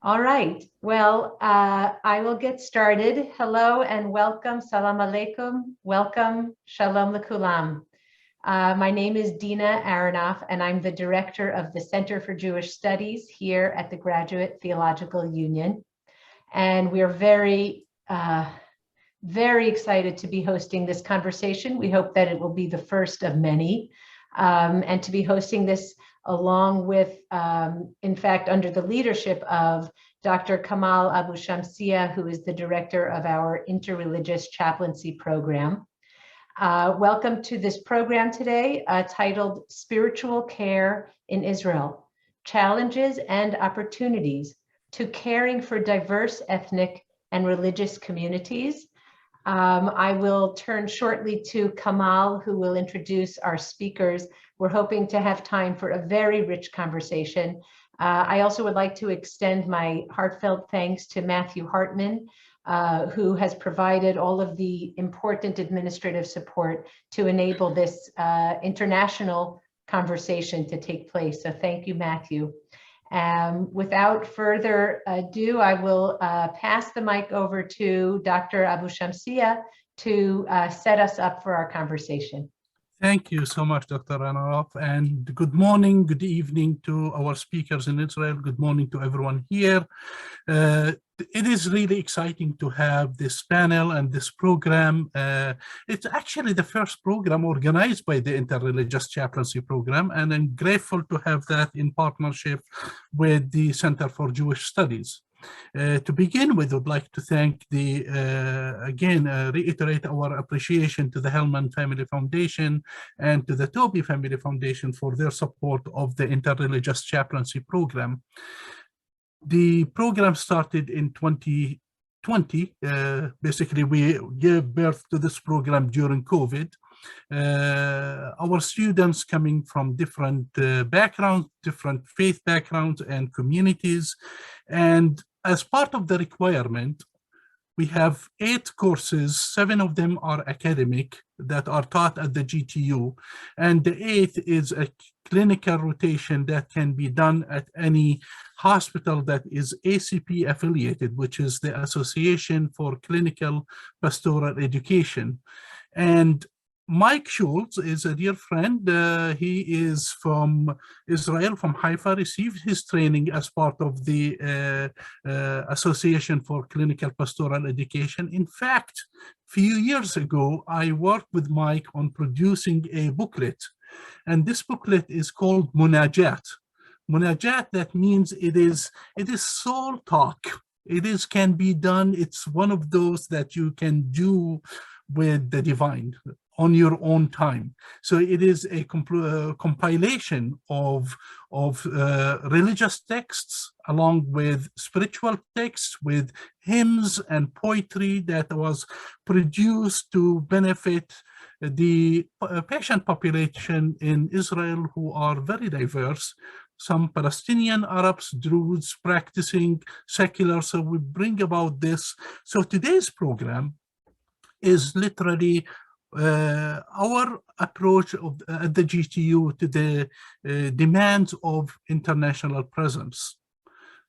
All right. Well, I will get started. Hello and welcome. Salam alaikum. Welcome. Shalom lekulam. My name is Deena Aranoff, and I'm the director of the Center for Jewish Studies here at the Graduate Theological Union. And we're very excited to be hosting this conversation. We hope that it will be the first of many, and to be hosting this along with, in fact, under the leadership of Dr. Kamal Abu-Shamsieh, who is the director of our Interreligious Chaplaincy program. Welcome to this program today, titled Spiritual Care in Israel, Challenges and Opportunities to Caring for Diverse Ethnic and Religious Communities. I will turn shortly to Kamal, who will introduce our speakers. We're hoping to have time for a very rich conversation. I also would like to extend my heartfelt thanks to Matthew Hartman, who has provided all of the important administrative support to enable this international conversation to take place. So thank you, Matthew. Without further ado, I will pass the mic over to Dr. Abu-Shamsieh to set us up for our conversation. Thank you so much, Dr. Aranoff, and good morning, good evening to our speakers in Israel. Good morning to everyone here. It is really exciting to have this panel and this program. It's actually the first program organized by the Interreligious Chaplaincy program, and I'm grateful to have that in partnership with the Center for Jewish Studies. To begin with, I'd like to thank reiterate our appreciation to the Hellman Family Foundation and to the Toby Family Foundation for their support of the Interreligious Chaplaincy program. The program started in 2020. Basically, we gave birth to this program during COVID. Our students coming from different backgrounds, different faith backgrounds and communities. And as part of the requirement, we have 8 courses, 7 of them are academic that are taught at the GTU, and the 8th is a clinical rotation that can be done at any hospital that is ACP affiliated, which is the Association for Clinical Pastoral Education. And Mike Schultz is a dear friend. He is from Israel, from Haifa, received his training as part of the Association for Clinical Pastoral Education. In fact, a few years ago, I worked with Mike on producing a booklet, and this booklet is called Munajat. Munajat, that means it is soul talk. Can be done. It's one of those that you can do with the divine on your own time. So it is a compilation of religious texts along with spiritual texts, with hymns and poetry that was produced to benefit the patient population in Israel, who are very diverse. Some Palestinian Arabs, Druze, practicing secular. So we bring about this. So today's program is literally our approach at the GTU to the demands of international presence.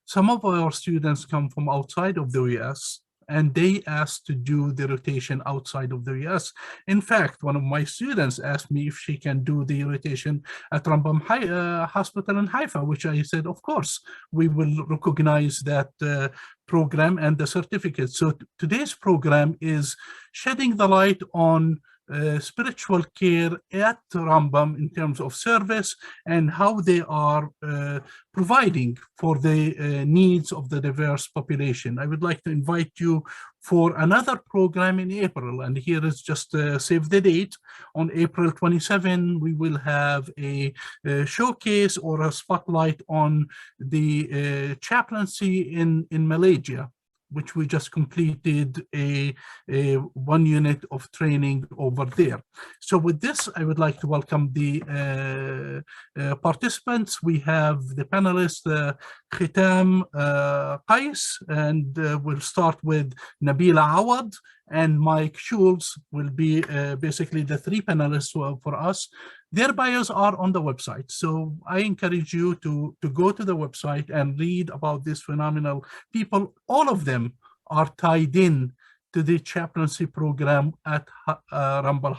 Some of our students come from outside of the US, and they asked to do the rotation outside of the US. In fact, one of my students asked me if she can do the rotation at Rambam Hospital in Haifa, which I said, of course, we will recognize that program and the certificate. So today's program is shedding the light on spiritual care at Rambam in terms of service and how they are providing for the needs of the diverse population. I would like to invite you for another program in April, and here is just save the date. On April 27, we will have a showcase or a spotlight on the chaplaincy in Malaysia, which we just completed a 1 unit of training over there. So with this, I would like to welcome the participants. We have the panelists, Khitam, Keis, and we'll start with Nabila, Awad, and Mike Schultz will be basically the three panelists for us. Their bios are on the website. So I encourage you to go to the website and read about these phenomenal people. All of them are tied in to the chaplaincy program at Rambam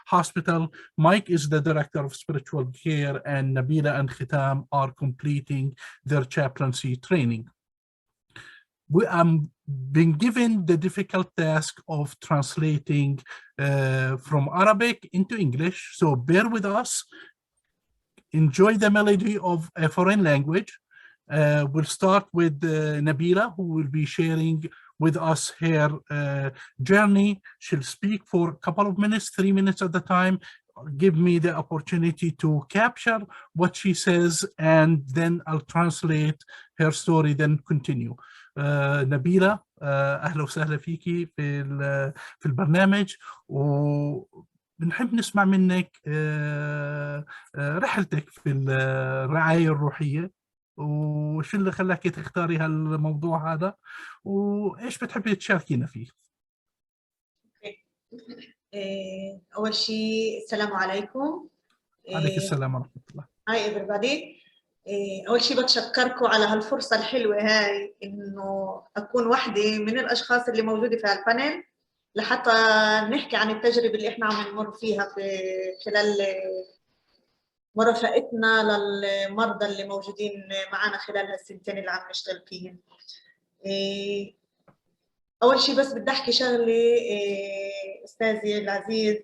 Hospital. Mike is the director of spiritual care, and Nabila and Khitam are completing their chaplaincy training. I'm been given the difficult task of translating from Arabic into English, so bear with us. Enjoy the melody of a foreign language. We'll start with Nabila, who will be sharing with us her journey. She'll speak for a couple of minutes, 3 minutes at a time, give me the opportunity to capture what she says, and then I'll translate her story, then continue. نبيلة أهلا وسهلا فيكي في البرنامج، وبنحب نسمع منك رحلتك في الرعاية الروحية، وشو اللي خلاك تختاري هالموضوع هذا، وإيش بتحبي تشاركينا فيه؟ أول شيء السلام عليكم. عليك السلام ورحمة الله. Hi everybody. أول شيء بتشكركم على هالفرصة الحلوة هاي إنه أكون واحدة من الأشخاص اللي موجودة في هالبانل لحتى نحكي عن التجربة اللي إحنا عم نمر فيها في خلال مرافقتنا للمرضى اللي موجودين معنا خلال هالسنتين اللي عم نشتغل فيهم. أول شيء بس بدي أحكي شغلة أستاذي العزيز،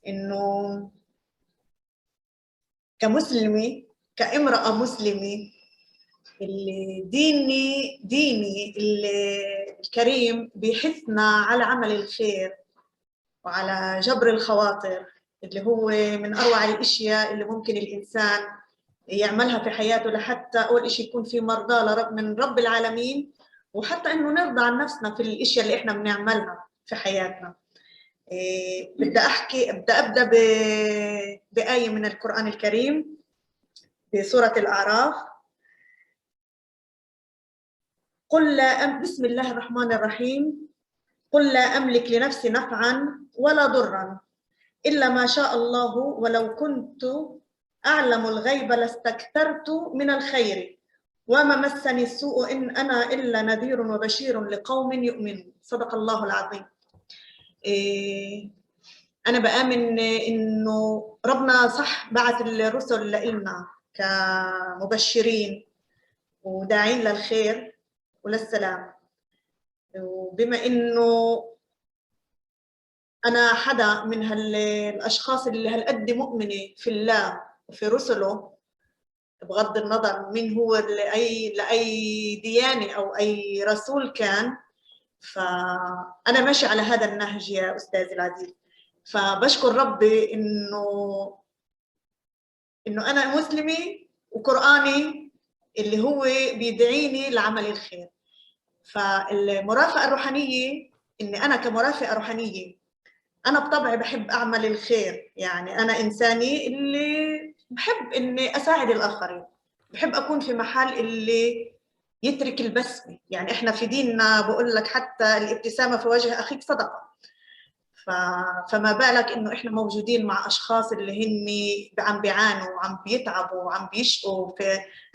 إنه كمسلمة، كامرأة مسلمة، اللي ديني الكريم بيحثنا على عمل الخير وعلى جبر الخواطر، اللي هو من أروع الأشياء اللي ممكن الإنسان يعملها في حياته، لحتى أول شيء يكون في مرضى من رب العالمين، وحتى إنه نرضى عن نفسنا في الأشياء اللي إحنا بنعملها في حياتنا. بدي أبدأ بآية من القرآن الكريم في سورة الأعراف. بسم الله الرحمن الرحيم. قل لا أملك لنفسي نفعا ولا ضرا إلا ما شاء الله ولو كنت أعلم الغيب لاستكثرت من الخير وما مسني السوء إن أنا إلا نذير وبشير لقوم يؤمنون. صدق الله العظيم. أنا بآمن إنه ربنا صح بعث الرسل لنا كمبشرين وداعين للخير وللسلام، وبما إنه أنا حدا من الأشخاص اللي هالقد مؤمنة في الله وفي رسله، بغض النظر من هو لأي ديانة أو أي رسول كان، فأنا ماشي على هذا النهج يا أستاذي العزيز. فبشكر ربي إنه أنا مسلمة وقرآني اللي هو بيدعيني لعمل الخير. فالمرافقة الروحانية، إني أنا كمرافقة روحانية أنا بطبعي بحب أعمل الخير، يعني أنا إنساني اللي بحب إني أساعد الآخرين، بحب أكون في محل اللي يترك البسمة. يعني إحنا في ديننا بقول لك حتى الابتسامة في وجه أخيك صدقة، فما بالك إنه إحنا موجودين مع أشخاص اللي هن عم بيعانوا وعم بيتعبوا وعم بيشقوا،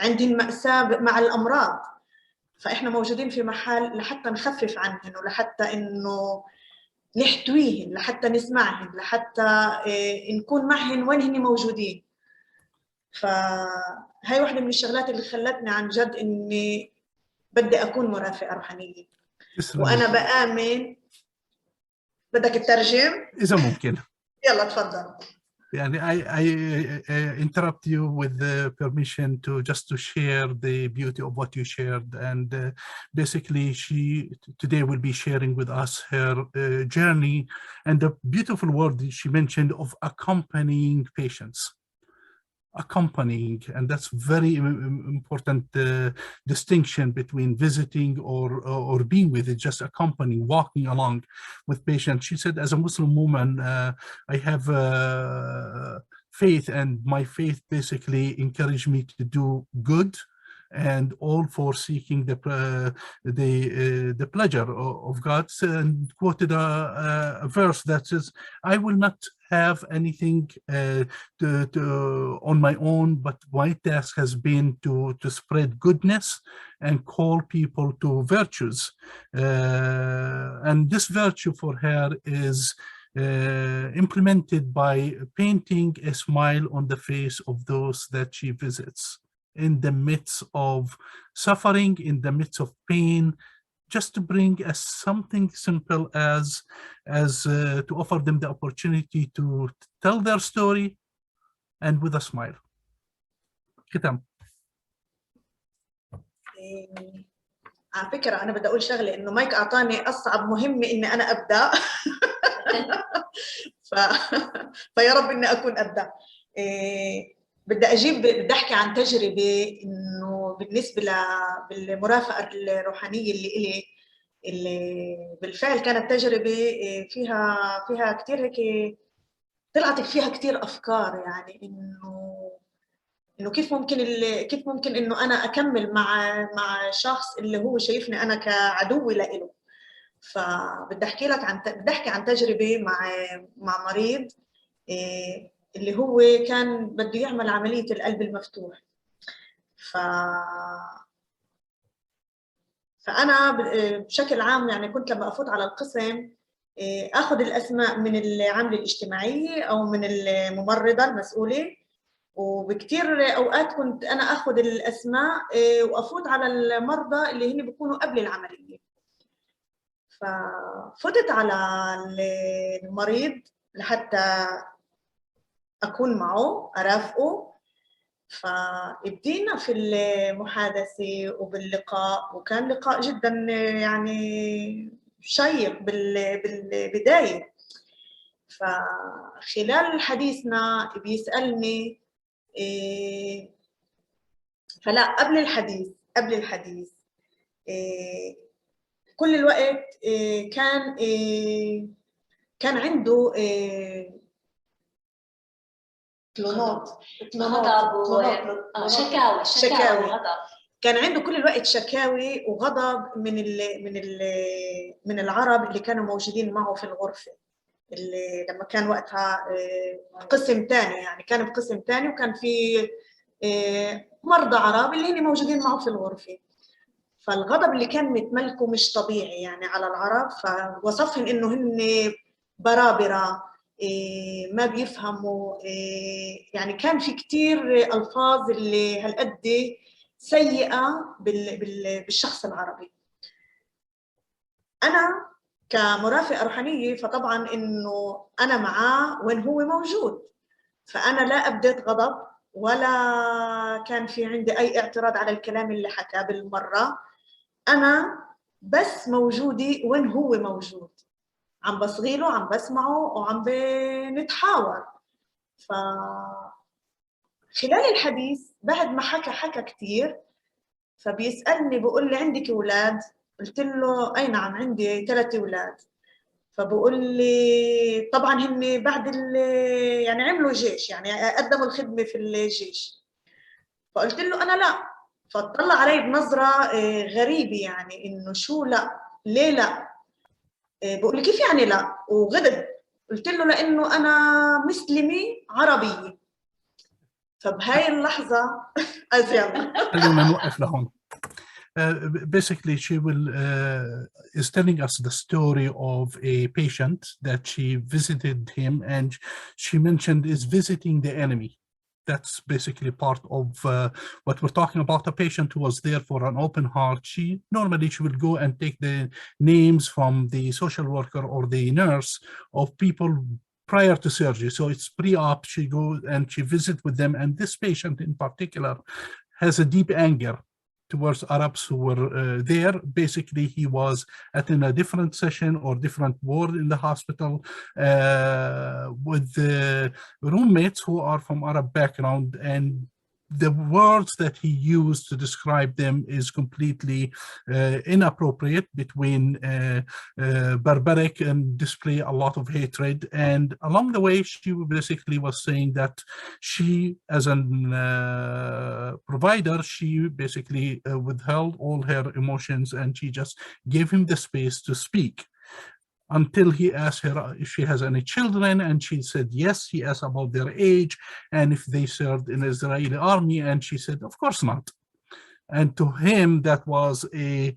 عندهم مأساة مع الأمراض، فإحنا موجودين في محل لحتى نخفف عنهم ولحتى إنه نحتويهم، لحتى نسمعهم، لحتى نكون معهم وين هن موجودين. فهاي واحدة من الشغلات اللي خلتني عن جد إني بدي أكون مرافقة روحانية. وأنا بآمن. بدك الترجم؟ إذا ممكن. يلا تفضل. يعني I interrupt you with the permission to share the beauty of what you shared, and basically she today will be sharing with us her journey and the beautiful word she mentioned of accompanying patients. And that's very important distinction between visiting or being with it, just accompanying, walking along with patients. She said, as a Muslim woman, I have faith, and my faith basically encouraged me to do good and all for seeking the pleasure of God, and quoted a verse that says, "I will not have anything on my own, but my task has been to spread goodness and call people to virtues." And this virtue for her is implemented by painting a smile on the face of those that she visits in the midst of suffering, in the midst of pain, just to bring as something simple as to offer them the opportunity to tell their story and with a smile. Khitam. على فكرة أنا بدي أقول شغلة، إنه مايك أعطاني أصعب مهمة إني أنا أبدأ. فيا رب إني أكون أبدأ. بدي أحكي عن تجربة إنه بالنسبة بالمرافقة الروحانية اللي بالفعل كانت تجربة فيها كتير هيك، طلعت فيها كتير أفكار، يعني إنه كيف ممكن إنه أنا أكمل مع شخص اللي هو شايفني أنا كعدو لإله. فبدي أحكي عن تجربة مع مريض اللي هو كان بده يعمل عملية القلب المفتوح. فأنا بشكل عام يعني كنت لما أفوت على القسم أخذ الأسماء من العاملة الاجتماعية أو من الممرضة المسؤولة، وبكتير أوقات كنت أنا أخذ الأسماء وأفوت على المرضى اللي هن بيكونوا قبل العملية. ففتت على المريض لحتى أكون معه أرافقه. فابدينا في المحادثة وباللقاء، وكان لقاء جدا يعني شيق بالبداية. فخلال حديثنا بيسألني فلا قبل الحديث كل الوقت كان عنده شكاوي. كان عنده كل الوقت شكاوي وغضب من العرب اللي كانوا موجودين معه في الغرفة، اللي لما كان وقتها قسم تاني، يعني كان بقسم تاني وكان في مرضى عرب اللي هن موجودين معه في الغرفة. فالغضب اللي كان متملكه مش طبيعي يعني على العرب، فوصفهم انه هن برابرة ما بيفهموا، يعني كان في كتير ألفاظ اللي هالقد سيئة بالشخص العربي. أنا كمرافقة روحانية فطبعاً إنه أنا معاه وين هو موجود، فأنا لا أبدت غضب ولا كان في عندي أي اعتراض على الكلام اللي حكاه بالمرة. أنا بس موجودة وين هو موجود، عم بصغيله، عم بسمعه وعم بنتحاور. فخلال الحديث بعد ما حكى كتير، فبيسألني بقول لي عندك أولاد؟ قلت له أي نعم عندي 3 أولاد. فبقول لي طبعا هم بعد يعني عملوا جيش، يعني قدموا الخدمة في الجيش. فقلت له أنا لا. فاطلع علي بنظرة غريبة، يعني إنه شو لا، ليه لا؟ بقول لي كيف يعني لا؟ وغضب. قلت له لأنه أنا مسلمة عربية. فبهاي اللحظة أزيان خلينا نوقف لهون. Basically, she is telling us the story of a patient that she visited him, and she mentioned is visiting the enemy. That's basically part of what we're talking about. A patient who was there for an open heart. She will go and take the names from the social worker or the nurse of people prior to surgery. So it's pre-op. She goes and she visits with them. And this patient in particular has a deep anger towards Arabs who were there. Basically, he was in a different session or different ward in the hospital with roommates who are from Arab background, and the words that he used to describe them is completely inappropriate, between barbaric and display a lot of hatred. And along the way, she basically was saying that she, as a provider, she basically withheld all her emotions, and she just gave him the space to speak, until he asked her if she has any children, and she said yes. He asked about their age and if they served in the Israeli army, and she said, of course not. And to him, that was a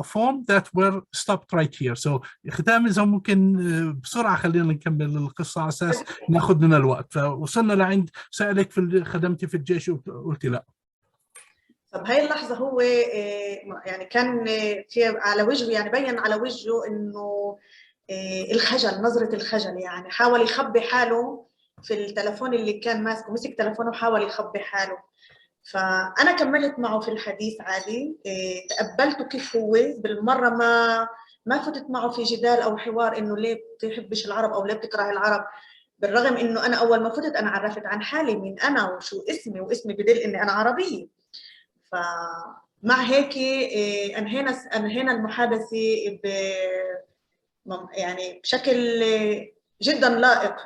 form that were stopped right here. So ختام إذا ممكن بسرعة خلينا نكمل القصة على أساس ناخذ من الوقت. فوصلنا لعند سألك خدمتي في الجيش وقلت لا. طب هاي اللحظة هو يعني كان في على وجهه، يعني بين على وجهه إنه الخجل، نظرة الخجل، يعني حاول يخبي حاله في التلفون اللي كان ماسكه، مسك تلفونه وحاول يخبي حاله. فأنا كملت معه في الحديث عادي، تقبلته كيف هو بالمرة، ما فتت معه في جدال أو حوار إنه ليه بتحبش العرب أو ليه بتكره العرب. بالرغم إنه أنا أول ما فتت أنا عرفت عن حالي مين أنا وشو اسمي، واسمي بدل إني أنا عربية. فمع هيك أنهينا المحادثة يعني بشكل جدا لائق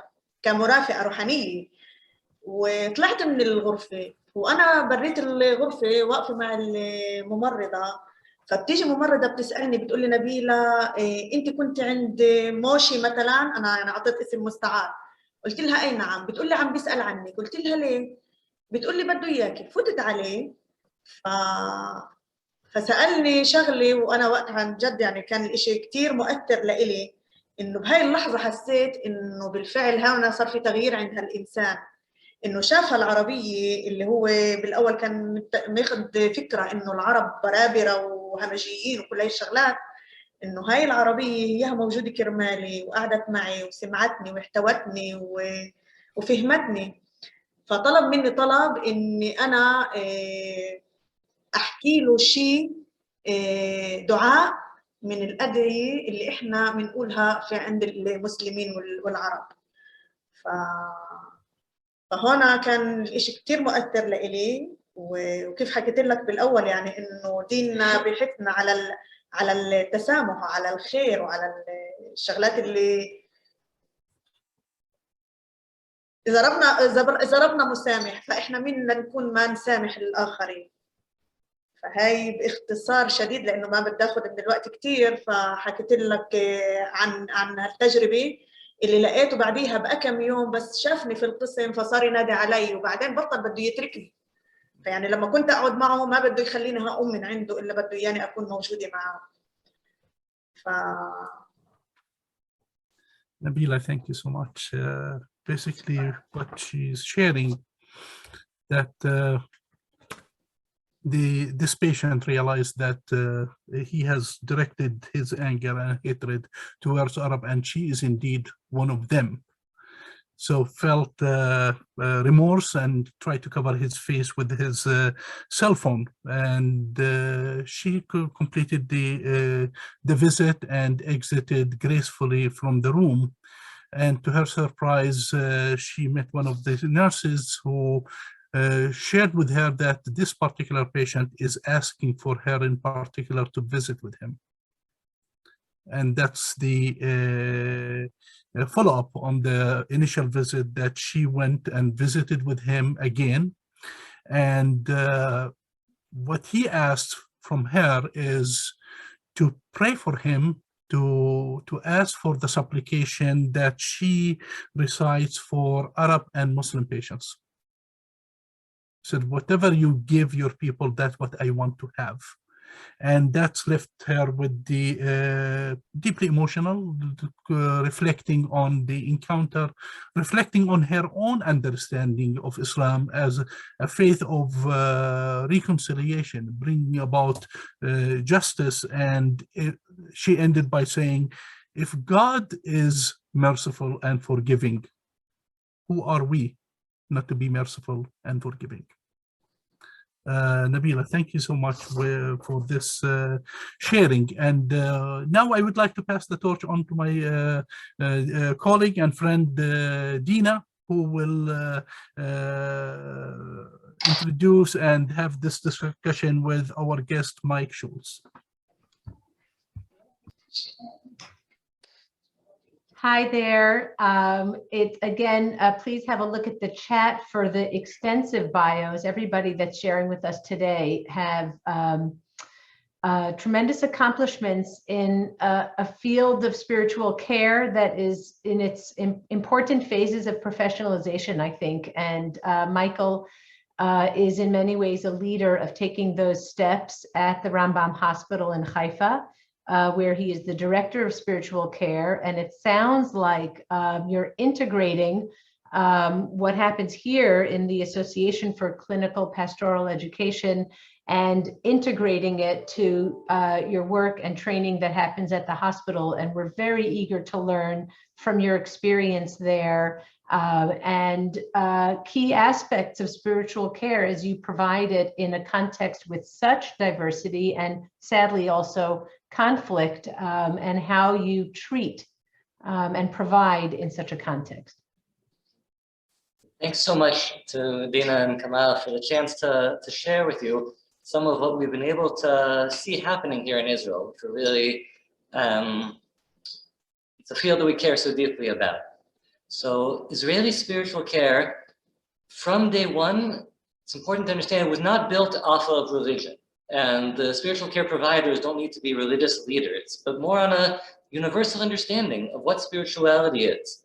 كمرافقة روحانية. وطلعت من الغرفة، وأنا بريت الغرفة واقفة مع الممرضة، فبتيجي ممرضة بتسألني بتقول لي نبيلة أنت كنت عند موشي مثلا؟ أنا أعطيت اسم مستعار. قلت لها أي نعم. بتقول لي عم بيسأل عنك. قلت لها ليه؟ بتقول لي بده إياكي. فتت عليه فسألني شغلي، وأنا وقتها عن جد يعني كان الإشي كتير مؤثر لإلي، إنه بهاي اللحظة حسيت إنه بالفعل هنا صار في تغيير عند هالإنسان، إنه شافها العربية اللي هو بالأول كان ماخد فكرة إنه العرب برابرة وهمجيين وكل هاي الشغلات، إنه هاي العربية هيها موجودة كرمالي وقعدت معي وسمعتني واحتوتني وفهمتني. فطلب مني طلب إني أنا أحكي له شيء دعاء من الأدعية اللي إحنا بنقولها في عند المسلمين والعرب. فهنا كان الإشي كتير مؤثر لإلي. وكيف حكيت لك بالأول يعني إنه ديننا بيحثنا على التسامح وعلى الخير وعلى الشغلات اللي إذا ربنا مسامح، فإحنا منا نكون ما نسامح الآخرين. فهي باختصار شديد لأنه ما بدي أخذ من الوقت كتير، فحكيت لك عن التجربة اللي لقيته بعديها بكم يوم، بس شافني في القسم فصار ينادي علي، وبعدين بطل بده يتركني. فيعني لما كنت أقعد معه ما بده يخليني هقوم من عنده إلا بده إياني أكون موجودة معه. Nabila, thank you so much. Basically, what she's sharing, that this patient realized that he has directed his anger and hatred towards Arab, and she is indeed one of them. So felt remorse and tried to cover his face with his cell phone. And she completed the visit and exited gracefully from the room. And to her surprise, she met one of the nurses who shared with her that this particular patient is asking for her in particular to visit with him. And that's the follow-up on the initial visit, that she went and visited with him again. And what he asked from her is to pray for him, to ask for the supplication that she recites for Arab and Muslim patients. Said, whatever you give your people, that's what I want to have. And that's left her with the deeply emotional, reflecting on the encounter, reflecting on her own understanding of Islam as a faith of reconciliation, bringing about justice. And she ended by saying, if God is merciful and forgiving, who are we not to be merciful and forgiving? Nabila, thank you so much for this sharing. And now I would like to pass the torch on to my colleague and friend Deena, who will introduce and have this discussion with our guest, Mike Schultz. Hi there. Please have a look at the chat for the extensive bios. Everybody that's sharing with us today have tremendous accomplishments in a field of spiritual care that is in its important phases of professionalization, I think. And Michael is in many ways a leader of taking those steps at the Rambam Hospital in Haifa, where he is the director of spiritual care. And it sounds like you're integrating what happens here in the Association for Clinical Pastoral Education and integrating it to your work and training that happens at the hospital. And we're very eager to learn from your experience there and key aspects of spiritual care as you provide it in a context with such diversity and sadly also conflict, and how you treat and provide in such a context. Thanks so much to Deena and Kamal for the chance to share with you some of what we've been able to see happening here in Israel, which are really, it's a field that we care so deeply about. So Israeli spiritual care, from day one, it's important to understand it was not built off of religion. And the spiritual care providers don't need to be religious leaders, but more on a universal understanding of what spirituality is.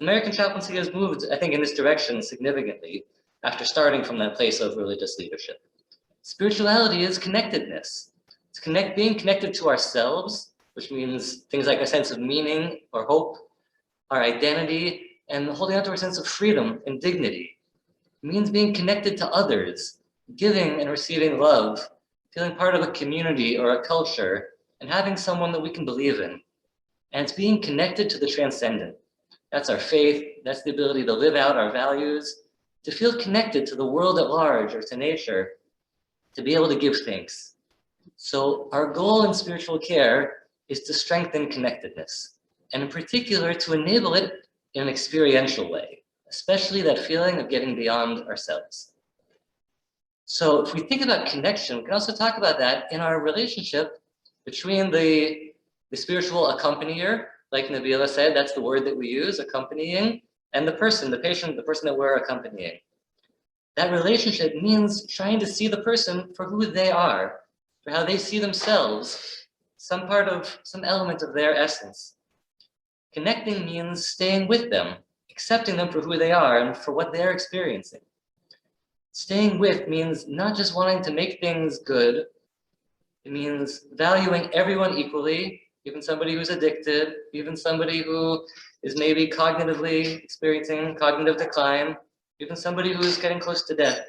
American chaplaincy has moved, I think, in this direction significantly after starting from that place of religious leadership. Spirituality is connectedness. It's being connected to ourselves, which means things like a sense of meaning or hope, our identity, and holding on to our sense of freedom and dignity. It means being connected to others, giving and receiving love, feeling part of a community or a culture, and having someone that we can believe in. And it's being connected to the transcendent. That's our faith, that's the ability to live out our values, to feel connected to the world at large or to nature, to be able to give thanks. So our goal in spiritual care is to strengthen connectedness, and in particular to enable it in an experiential way, especially that feeling of getting beyond ourselves. So if we think about connection, we can also talk about that in our relationship between the spiritual accompanier, like Nabila said, that's the word that we use, accompanying, and the person, the patient, the person that we're accompanying. That relationship means trying to see the person for who they are, for how they see themselves, some element of their essence. Connecting means staying with them, accepting them for who they are and for what they're experiencing. Staying with means not just wanting to make things good. It means valuing everyone equally, even somebody who's addicted, even somebody who is maybe cognitively experiencing cognitive decline, even somebody who is getting close to death.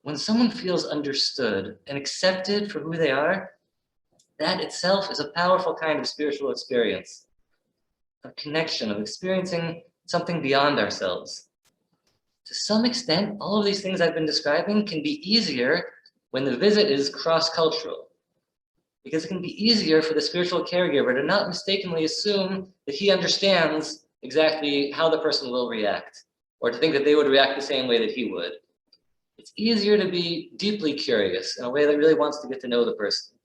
When someone feels understood and accepted for who they are, that itself is a powerful kind of spiritual experience, a connection of experiencing something beyond ourselves. To some extent, all of these things I've been describing can be easier when the visit is cross-cultural, because it can be easier for the spiritual caregiver to not mistakenly assume that he understands exactly how the person will react, or to think that they would react the same way that he would. It's easier to be deeply curious in a way that really wants to get to know the person.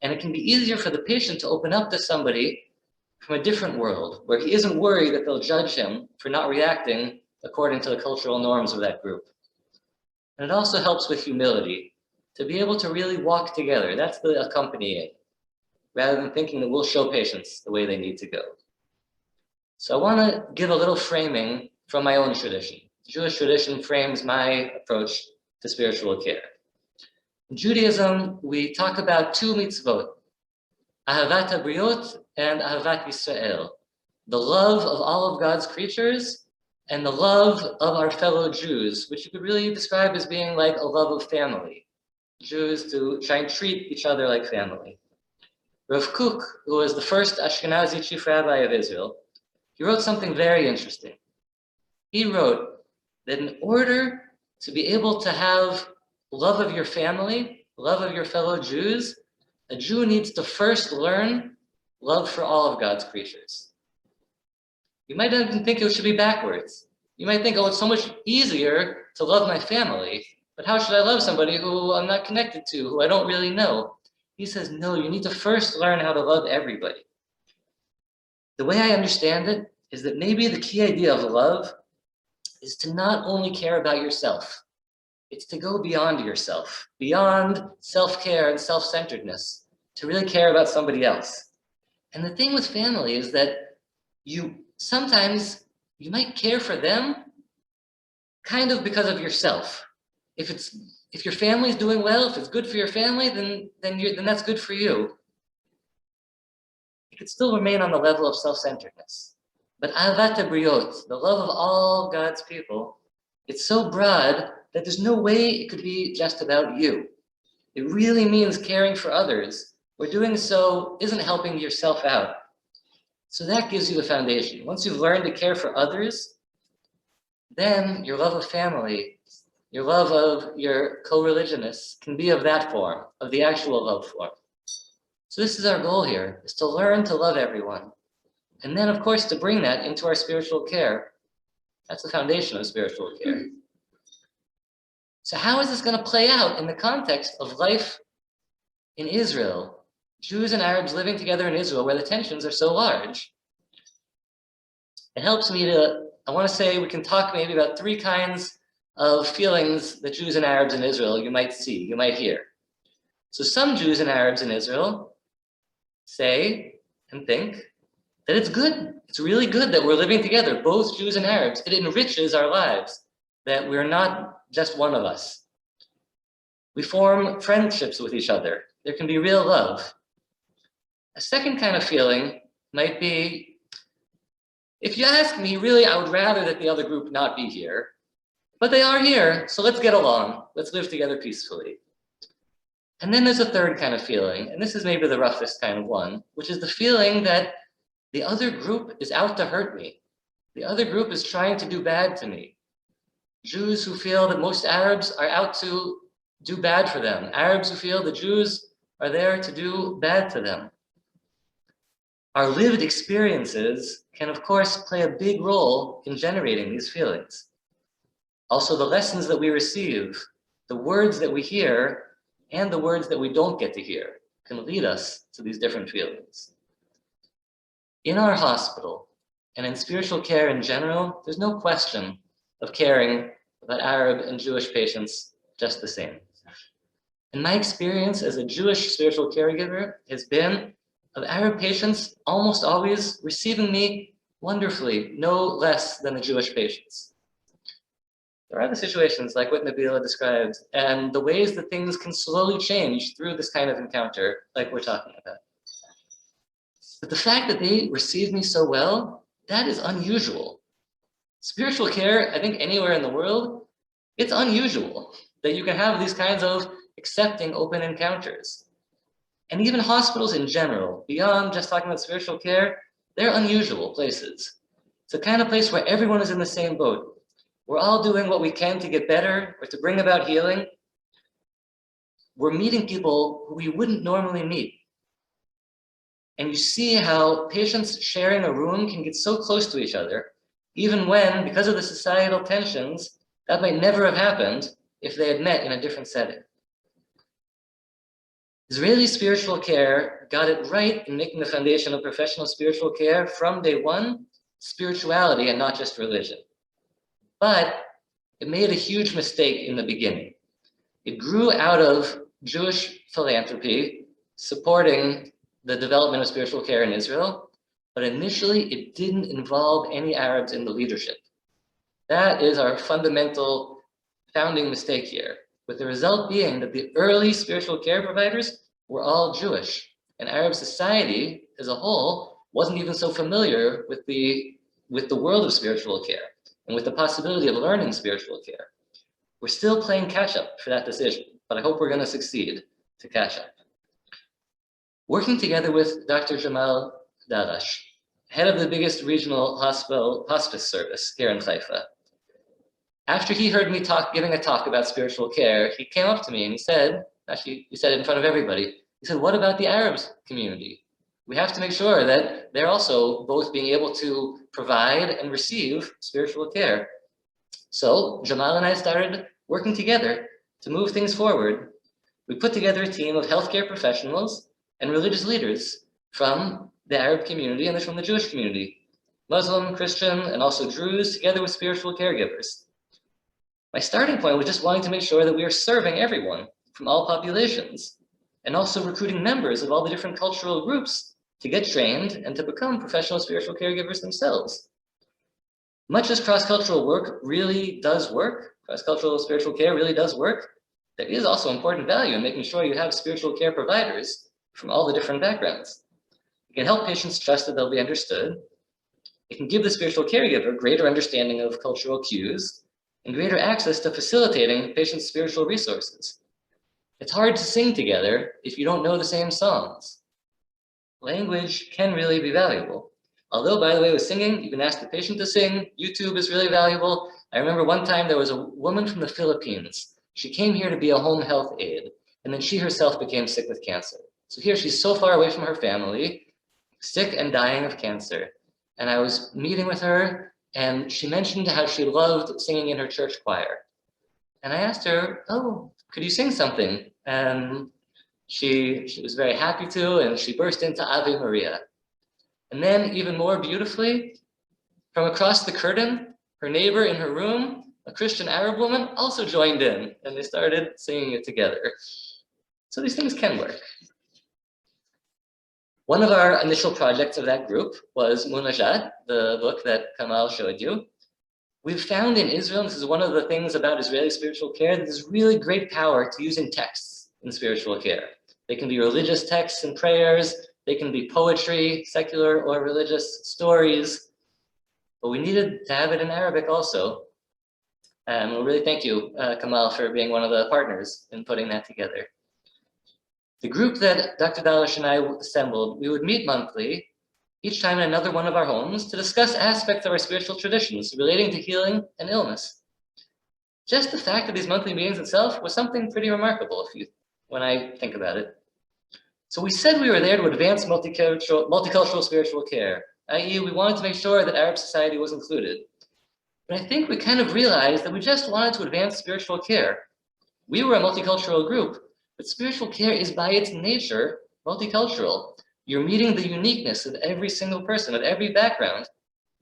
And it can be easier for the patient to open up to somebody from a different world, where he isn't worried that they'll judge him for not reacting according to the cultural norms of that group. And it also helps with humility, to be able to really walk together. That's the accompanying, rather than thinking that we'll show patients the way they need to go. So I want to give a little framing from my own tradition. The Jewish tradition frames my approach to spiritual care. In Judaism, we talk about two mitzvot, Ahavat HaBriot and Ahavat Yisrael, the love of all of God's creatures and the love of our fellow Jews, which you could really describe as being like a love of family. Jews to try and treat each other like family. Rav Kook, who was the first Ashkenazi chief rabbi of Israel, he wrote something very interesting. He wrote that in order to be able to have love of your family, love of your fellow Jews, a Jew needs to first learn love for all of God's creatures. You might not even think it should be backwards. You might think, oh, it's so much easier to love my family, but how should I love somebody who I'm not connected to, who I don't really know? He says, no, you need to first learn how to love everybody. The way I understand it is that maybe the key idea of love is to not only care about yourself, it's to go beyond yourself, beyond self-care and self-centeredness, to really care about somebody else. And the thing with family is that sometimes you might care for them kind of because of yourself. If your family's doing well, if it's good for your family, then that's good for you. It could still remain on the level of self-centeredness. But ahavat habriot, the love of all God's people, it's so broad that there's no way it could be just about you. It really means caring for others, where doing so isn't helping yourself out. So that gives you the foundation. Once you've learned to care for others, then your love of family, your love of your co-religionists can be of that form, of the actual love form. So this is our goal here, is to learn to love everyone. And then, of course, to bring that into our spiritual care. That's the foundation of spiritual care. So how is this going to play out in the context of life in Israel? Jews and Arabs living together in Israel where the tensions are so large. It helps me I want to say we can talk maybe about three kinds of feelings that Jews and Arabs in Israel you might see, you might hear. So some Jews and Arabs in Israel say and think that it's good. It's really good that we're living together, both Jews and Arabs. It enriches our lives, that we're not just one of us. We form friendships with each other. There can be real love. A second kind of feeling might be, if you ask me, really, I would rather that the other group not be here, but they are here, so let's get along. Let's live together peacefully. And then there's a third kind of feeling, and this is maybe the roughest kind of one, which is the feeling that the other group is out to hurt me. The other group is trying to do bad to me. Jews who feel that most Arabs are out to do bad for them. Arabs who feel the Jews are there to do bad to them. Our lived experiences can, of course, play a big role in generating these feelings. Also, the lessons that we receive, the words that we hear, and the words that we don't get to hear can lead us to these different feelings. In our hospital and in spiritual care in general, there's no question of caring about Arab and Jewish patients just the same. And my experience as a Jewish spiritual caregiver has been of Arab patients almost always receiving me wonderfully, no less than the Jewish patients. There are other situations like what Nabila described and the ways that things can slowly change through this kind of encounter like we're talking about. But the fact that they receive me so well, that is unusual. Spiritual care, I think anywhere in the world, it's unusual that you can have these kinds of accepting open encounters. And even hospitals in general, beyond just talking about spiritual care, they're unusual places. It's a kind of place where everyone is in the same boat. We're all doing what we can to get better or to bring about healing. We're meeting people who we wouldn't normally meet. And you see how patients sharing a room can get so close to each other, even when, because of the societal tensions, that might never have happened if they had met in a different setting. Israeli spiritual care got it right in making the foundation of professional spiritual care from day one, spirituality and not just religion. But it made a huge mistake in the beginning. It grew out of Jewish philanthropy supporting the development of spiritual care in Israel, but initially it didn't involve any Arabs in the leadership. That is our fundamental founding mistake here, with the result being that the early spiritual care providers were all Jewish, and Arab society as a whole wasn't even so familiar with the world of spiritual care and with the possibility of learning spiritual care. We're still playing catch up for that decision, but I hope we're going to succeed to catch up. Working together with Dr. Jamal Darash, head of the biggest regional hospice service here in Haifa. After he heard me giving a talk about spiritual care, he came up to me and he said, actually, he said it in front of everybody, he said, what about the Arab community? we have to make sure that they're also both being able to provide and receive spiritual care. So Jamal and I started working together to move things forward. We put together a team of healthcare professionals and religious leaders from the Arab community and from the Jewish community, Muslim, Christian, and also Druze, together with spiritual caregivers. My starting point was just wanting to make sure that we are serving everyone from all populations, and also recruiting members of all the different cultural groups to get trained and to become professional spiritual caregivers themselves. Much as cross-cultural work really does work, cross-cultural spiritual care really does work, there is also important value in making sure you have spiritual care providers from all the different backgrounds. It can help patients trust that they'll be understood. It can give the spiritual caregiver greater understanding of cultural cues and greater access to facilitating patients' spiritual resources. It's hard to sing together if you don't know the same songs. Language can really be valuable. Although, by the way, with singing, you can ask the patient to sing. YouTube is really valuable. I remember one time there was a woman from the Philippines. She came here to be a home health aide, and then she herself became sick with cancer. So here she's so far away from her family, sick and dying of cancer. And I was meeting with her, and she mentioned how she loved singing in her church choir. And I asked her, oh, could you sing something? And she was very happy to, and she burst into Ave Maria. And then even more beautifully, from across the curtain, her neighbor in her room, a Christian Arab woman, also joined in, and they started singing it together. So these things can work. One of our initial projects of that group was Munajat, the book that Kamal showed you. We've found in Israel, and this is one of the things about Israeli spiritual care, that there's really great power to using texts in spiritual care. They can be religious texts and prayers, they can be poetry, secular or religious stories, but we needed to have it in Arabic also. And we'll really thank you, Kamal, for being one of the partners in putting that together. The group that Dr. Dalish and I assembled, we would meet monthly, each time in another one of our homes, to discuss aspects of our spiritual traditions relating to healing and illness. Just the fact of these monthly meetings itself was something pretty remarkable when I think about it. So we said we were there to advance multicultural spiritual care, i.e. we wanted to make sure that Arab society was included. But I think we kind of realized that we just wanted to advance spiritual care. We were a multicultural group, but spiritual care is by its nature multicultural. You're meeting the uniqueness of every single person, of every background.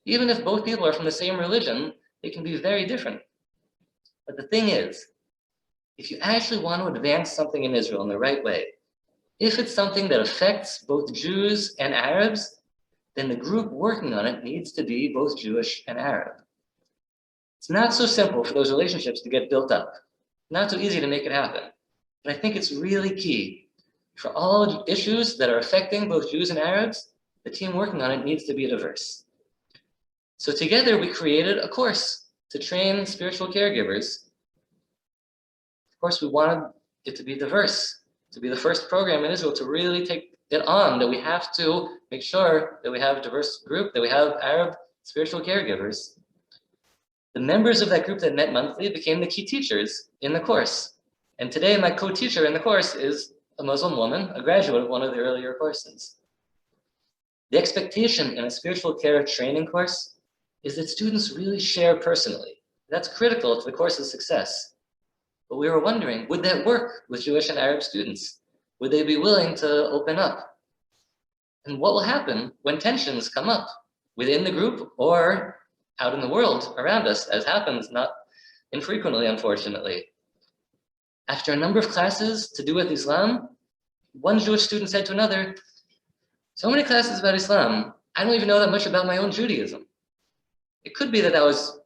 Even if both people are from the same religion, they can be very different. But the thing is, if you actually want to advance something in Israel in the right way, if it's something that affects both Jews and Arabs, then the group working on it needs to be both Jewish and Arab. It's not so simple for those relationships to get built up. Not so easy to make it happen. But I think it's really key. For all issues that are affecting both Jews and Arabs, the team working on it needs to be diverse. So together we created a course to train spiritual caregivers. Of course, we wanted it to be diverse, to be the first program in Israel to really take it on, that we have to make sure that we have a diverse group, that we have Arab spiritual caregivers. The members of that group that met monthly became the key teachers in the course. And today my co-teacher in the course is a Muslim woman, a graduate of one of the earlier courses. The expectation in a spiritual care training course is that students really share personally. That's critical to the course's success. But we were wondering, would that work with Jewish and Arab students? Would they be willing to open up? And what will happen when tensions come up within the group or out in the world around us, as happens not infrequently, unfortunately? After a number of classes to do with Islam, one Jewish student said to another, so many classes about Islam, I don't even know that much about my own Judaism. It could be that was,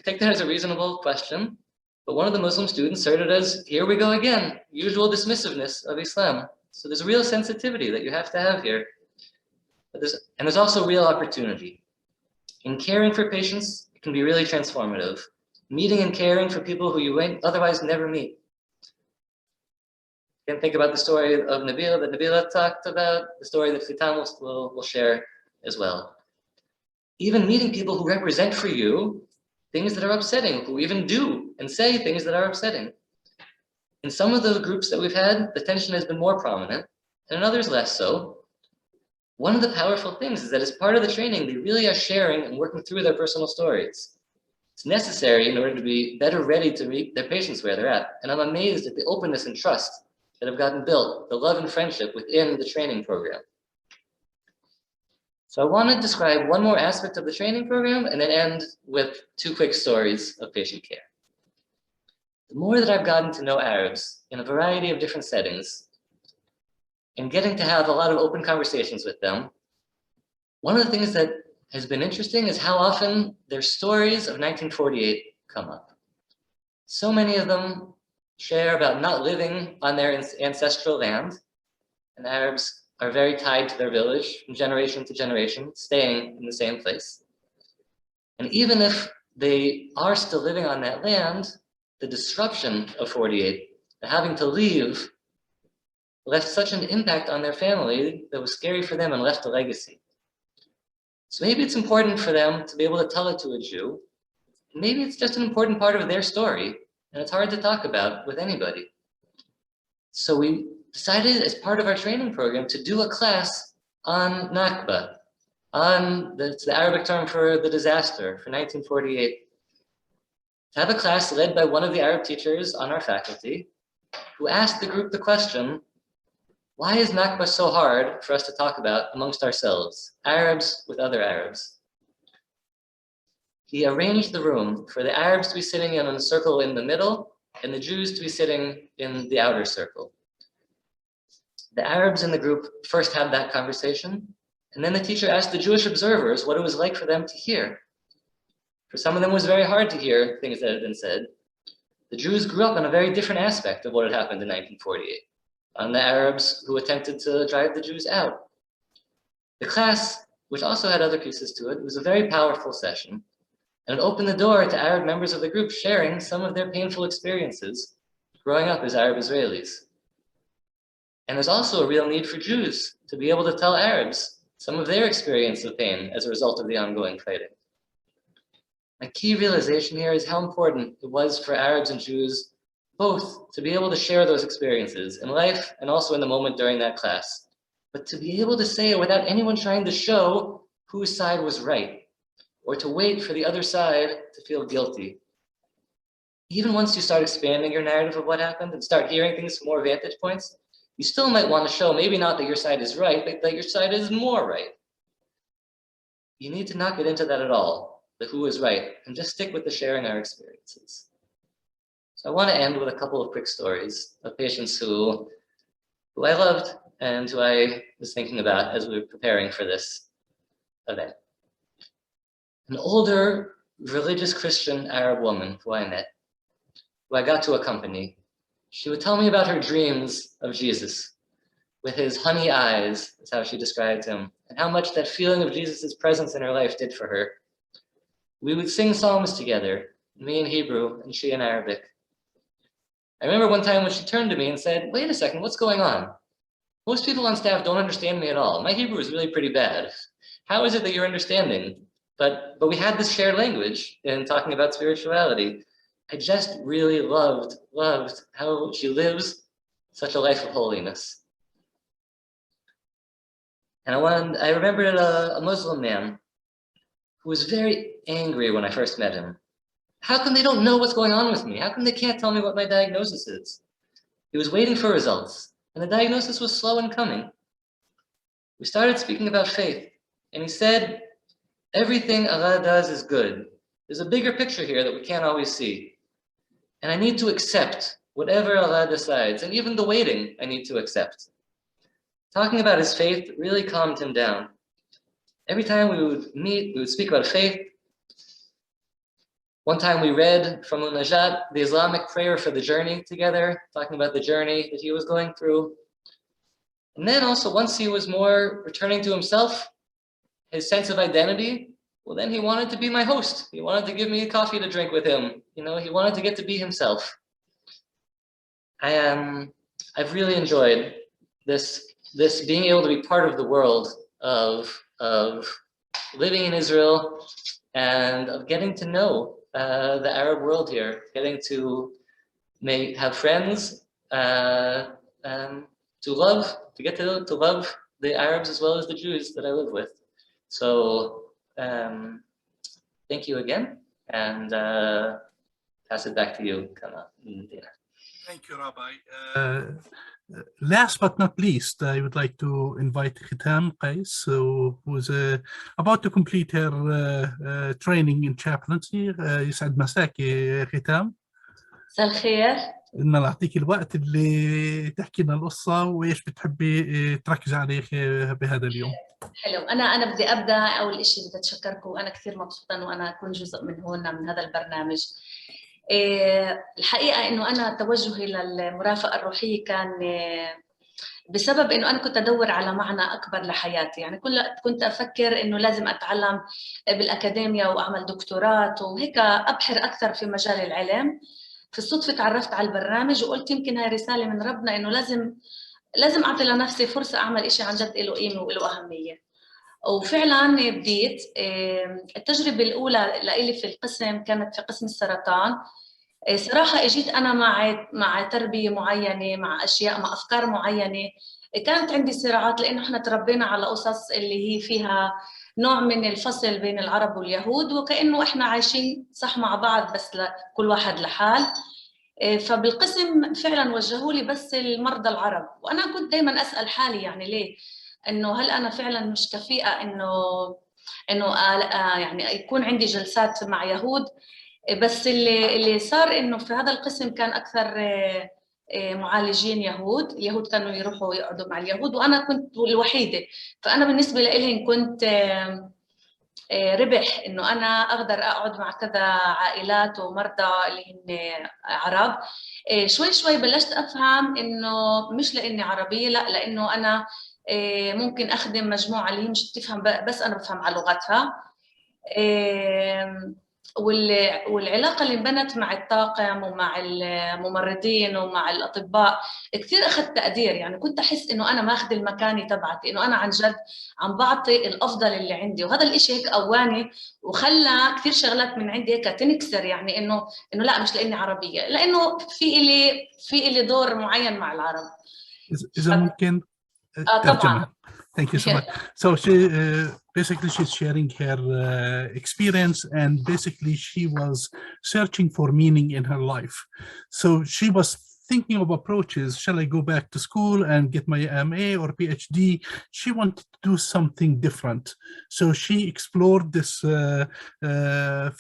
take that as a reasonable question, but one of the Muslim students heard it as, here we go again, usual dismissiveness of Islam. So there's a real sensitivity that you have to have here. But there's also real opportunity. In caring for patients, it can be really transformative. Meeting and caring for people who you might otherwise never meet. You can think about the story of Nabila that Nabila talked about, the story that Khitam will share as well. Even meeting people who represent for you things that are upsetting, who even do and say things that are upsetting. In some of the groups that we've had, the tension has been more prominent, and in others less so. one of the powerful things is that as part of the training, they really are sharing and working through their personal stories. It's necessary in order to be better ready to meet their patients where they're at. And I'm amazed at the openness and trust that have gotten built, the love and friendship within the training program. So I want to describe one more aspect of the training program and then end with 2 quick stories of patient care. The more that I've gotten to know Arabs in a variety of different settings and getting to have a lot of open conversations with them, one of the things that has been interesting is how often their stories of 1948 come up. So many of them share about not living on their ancestral land, and Arabs are very tied to their village from generation to generation, staying in the same place. And even if they are still living on that land, the disruption of 48, having to leave, left such an impact on their family that was scary for them and left a legacy. So maybe it's important for them to be able to tell it to a Jew. Maybe it's just an important part of their story, and it's hard to talk about with anybody. So we decided as part of our training program to do a class on Nakba, it's the Arabic term for the disaster for 1948. To have a class led by one of the Arab teachers on our faculty who asked the group the question, why is Nakba so hard for us to talk about amongst ourselves, Arabs with other Arabs? He arranged the room for the Arabs to be sitting in a circle in the middle and the Jews to be sitting in the outer circle. The Arabs in the group first had that conversation, and then the teacher asked the Jewish observers what it was like for them to hear. For some of them, it was very hard to hear things that had been said. The Jews grew up on a very different aspect of what had happened in 1948, on the Arabs who attempted to drive the Jews out. The class, which also had other pieces to it, was a very powerful session, and it opened the door to Arab members of the group sharing some of their painful experiences growing up as Arab Israelis. And there's also a real need for Jews to be able to tell Arabs some of their experience of pain as a result of the ongoing fighting. My key realization here is how important it was for Arabs and Jews both to be able to share those experiences in life and also in the moment during that class, but to be able to say it without anyone trying to show whose side was right or to wait for the other side to feel guilty. Even once you start expanding your narrative of what happened and start hearing things from more vantage points, you still might want to show maybe not that your side is right, but that your side is more right. You need to not get into that at all, the who is right, and just stick with the sharing our experiences. So I want to end with a couple of quick stories of patients who I loved and who I was thinking about as we were preparing for this event. An older religious Christian Arab woman who I met, who I got to accompany, she would tell me about her dreams of Jesus with his honey eyes, is how she described him, and how much that feeling of Jesus's presence in her life did for her. We would sing psalms together, me in Hebrew and she in Arabic. I remember one time when she turned to me and said, wait a second, what's going on? Most people on staff don't understand me at all. My Hebrew is really pretty bad. How is it that you're understanding? But we had this shared language in talking about spirituality. I just really loved how she lives such a life of holiness. And I remembered a Muslim man who was very angry when I first met him. How come they don't know what's going on with me? How come they can't tell me what my diagnosis is? He was waiting for results, and the diagnosis was slow in coming. We started speaking about faith, and he said, everything Allah does is good. There's a bigger picture here that we can't always see. And I need to accept whatever Allah decides, and even the waiting I need to accept. Talking about his faith really calmed him down. Every time we would meet, we would speak about faith. One time we read from Najat, the Islamic prayer for the journey together, talking about the journey that he was going through. And then also once he was more returning to himself, his sense of identity, well, then he wanted to be my host. He wanted to give me coffee to drink with him. He wanted to get to be himself. I've really enjoyed this being able to be part of the world of living in Israel and of getting to know the Arab world here, getting to have friends, to get to love the Arabs as well as the Jews that I live with. So thank you again, and pass it back to you, Kamal. Thank you, Rabbi. Last but not least, I would like to invite Khitam, Keis, who's about to complete her training in chaplaincy. يسعد مساكي Khitam. مساء الخير. إن نعطيك الوقت اللي تحكي لنا القصة وإيش بتحبي تركز عليه بهذا اليوم. حلو. أنا بدي أبدأ. أول شيء بدي أتشكركم، وأنا كثير مبسوطة إنه أنا أكون جزء من هون من هذا البرنامج. الحقيقة إنه أنا توجهي للمرافقة الروحية كان بسبب إنه أنا كنت أدور على معنى أكبر لحياتي، يعني كنت أفكر إنه لازم أتعلم بالأكاديميا وأعمل دكتوراه وهيك أبحر أكثر في مجال العلم. في الصدفة تعرفت على البرنامج وقلت يمكن هاي رسالة من ربنا إنه لازم أعطي لنفسي فرصة أعمل إشي عن جد له قيمة وله أهمية. وفعلاً بديت. التجربة الأولى لإلي في القسم كانت في قسم السرطان. صراحة اجيت أنا مع تربية معينة، مع أشياء، مع أفكار معينة. كانت عندي صراعات لأنه إحنا تربينا على قصص اللي هي فيها نوع من الفصل بين العرب واليهود، وكأنه إحنا عايشين صح مع بعض بس كل واحد لحال. فبالقسم فعلاً وجهوا لي بس المرضى العرب، وأنا كنت دايماً أسأل حالي يعني ليه؟ إنه هل أنا فعلاً مش كفيئة إنه يعني يكون عندي جلسات مع يهود؟ بس اللي صار إنه في هذا القسم كان أكثر معالجين يهود. اليهود كانوا يروحوا يقعدوا مع اليهود وأنا كنت الوحيدة، فأنا بالنسبة لهم كنت ربح إنه أنا أقدر أقعد مع كذا عائلات ومرضى اللي هن عرب. شوي شوي بلشت أفهم إنه مش لأني عربية، لا، لأنه أنا ممكن أخدم مجموعة اللي هي مش بتفهم بس أنا بفهم على لغتها. والعلاقة اللي انبنت مع الطاقم ومع الممرضين ومع الأطباء كثير أخذت تقدير. يعني كنت أحس إنه أنا ماخذ المكاني تبعتي، إنه أنا عن جد عم بعطي الأفضل اللي عندي، وهذا الإشي هيك قواني وخلى كثير شغلات من عندي هيك تنكسر. يعني إنه لا، مش لأني عربية، لأنه في إلي دور معين مع العرب. إذا ممكن طبعاً. Thank you so much. So she basically she's sharing her experience, and basically she was searching for meaning in her life. So she was thinking of approaches. Shall I go back to school and get my MA or PhD? She wanted to do something different. So she explored this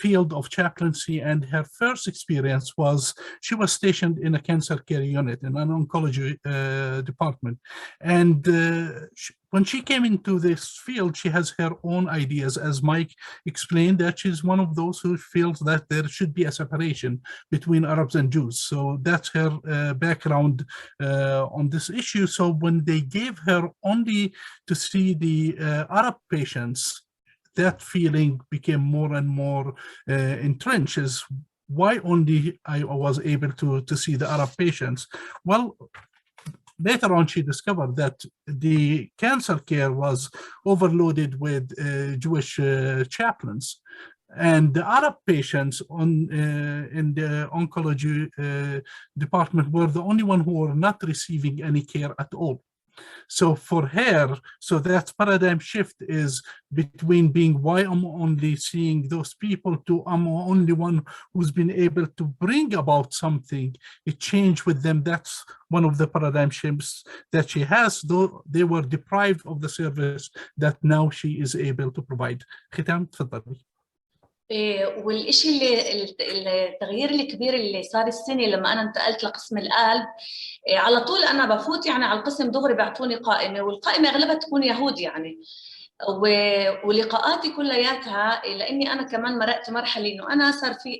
field of chaplaincy, and her first experience was she was stationed in a cancer care unit in an oncology department. And when she came into this field, she has her own ideas, as Mike explained, that she's one of those who feels that there should be a separation between Arabs and Jews. So that's her background on this issue. So when they gave her only to see the Arab patients, that feeling became more and more entrenched. As why only I was able to see the Arab patients? Well, later on, she discovered that the cancer care was overloaded with Jewish chaplains, and the Arab patients in the oncology department were the only one who were not receiving any care at all. So for her, so that paradigm shift is between being why I'm only seeing those people to I'm only one who's been able to bring about something, a change with them. That's one of the paradigm shifts that she has, though they were deprived of the service that now she is able to provide. Khitam, تفضلي. والإشي التغيير الكبير اللي صار السنة لما أنا انتقلت لقسم القلب، على طول أنا بفوت يعني على القسم دغري بيعطوني قائمة، والقائمة أغلبها تكون يهود يعني. ولقاءاتي كلياتها، لاني انا كمان مرقت مرحله انه انا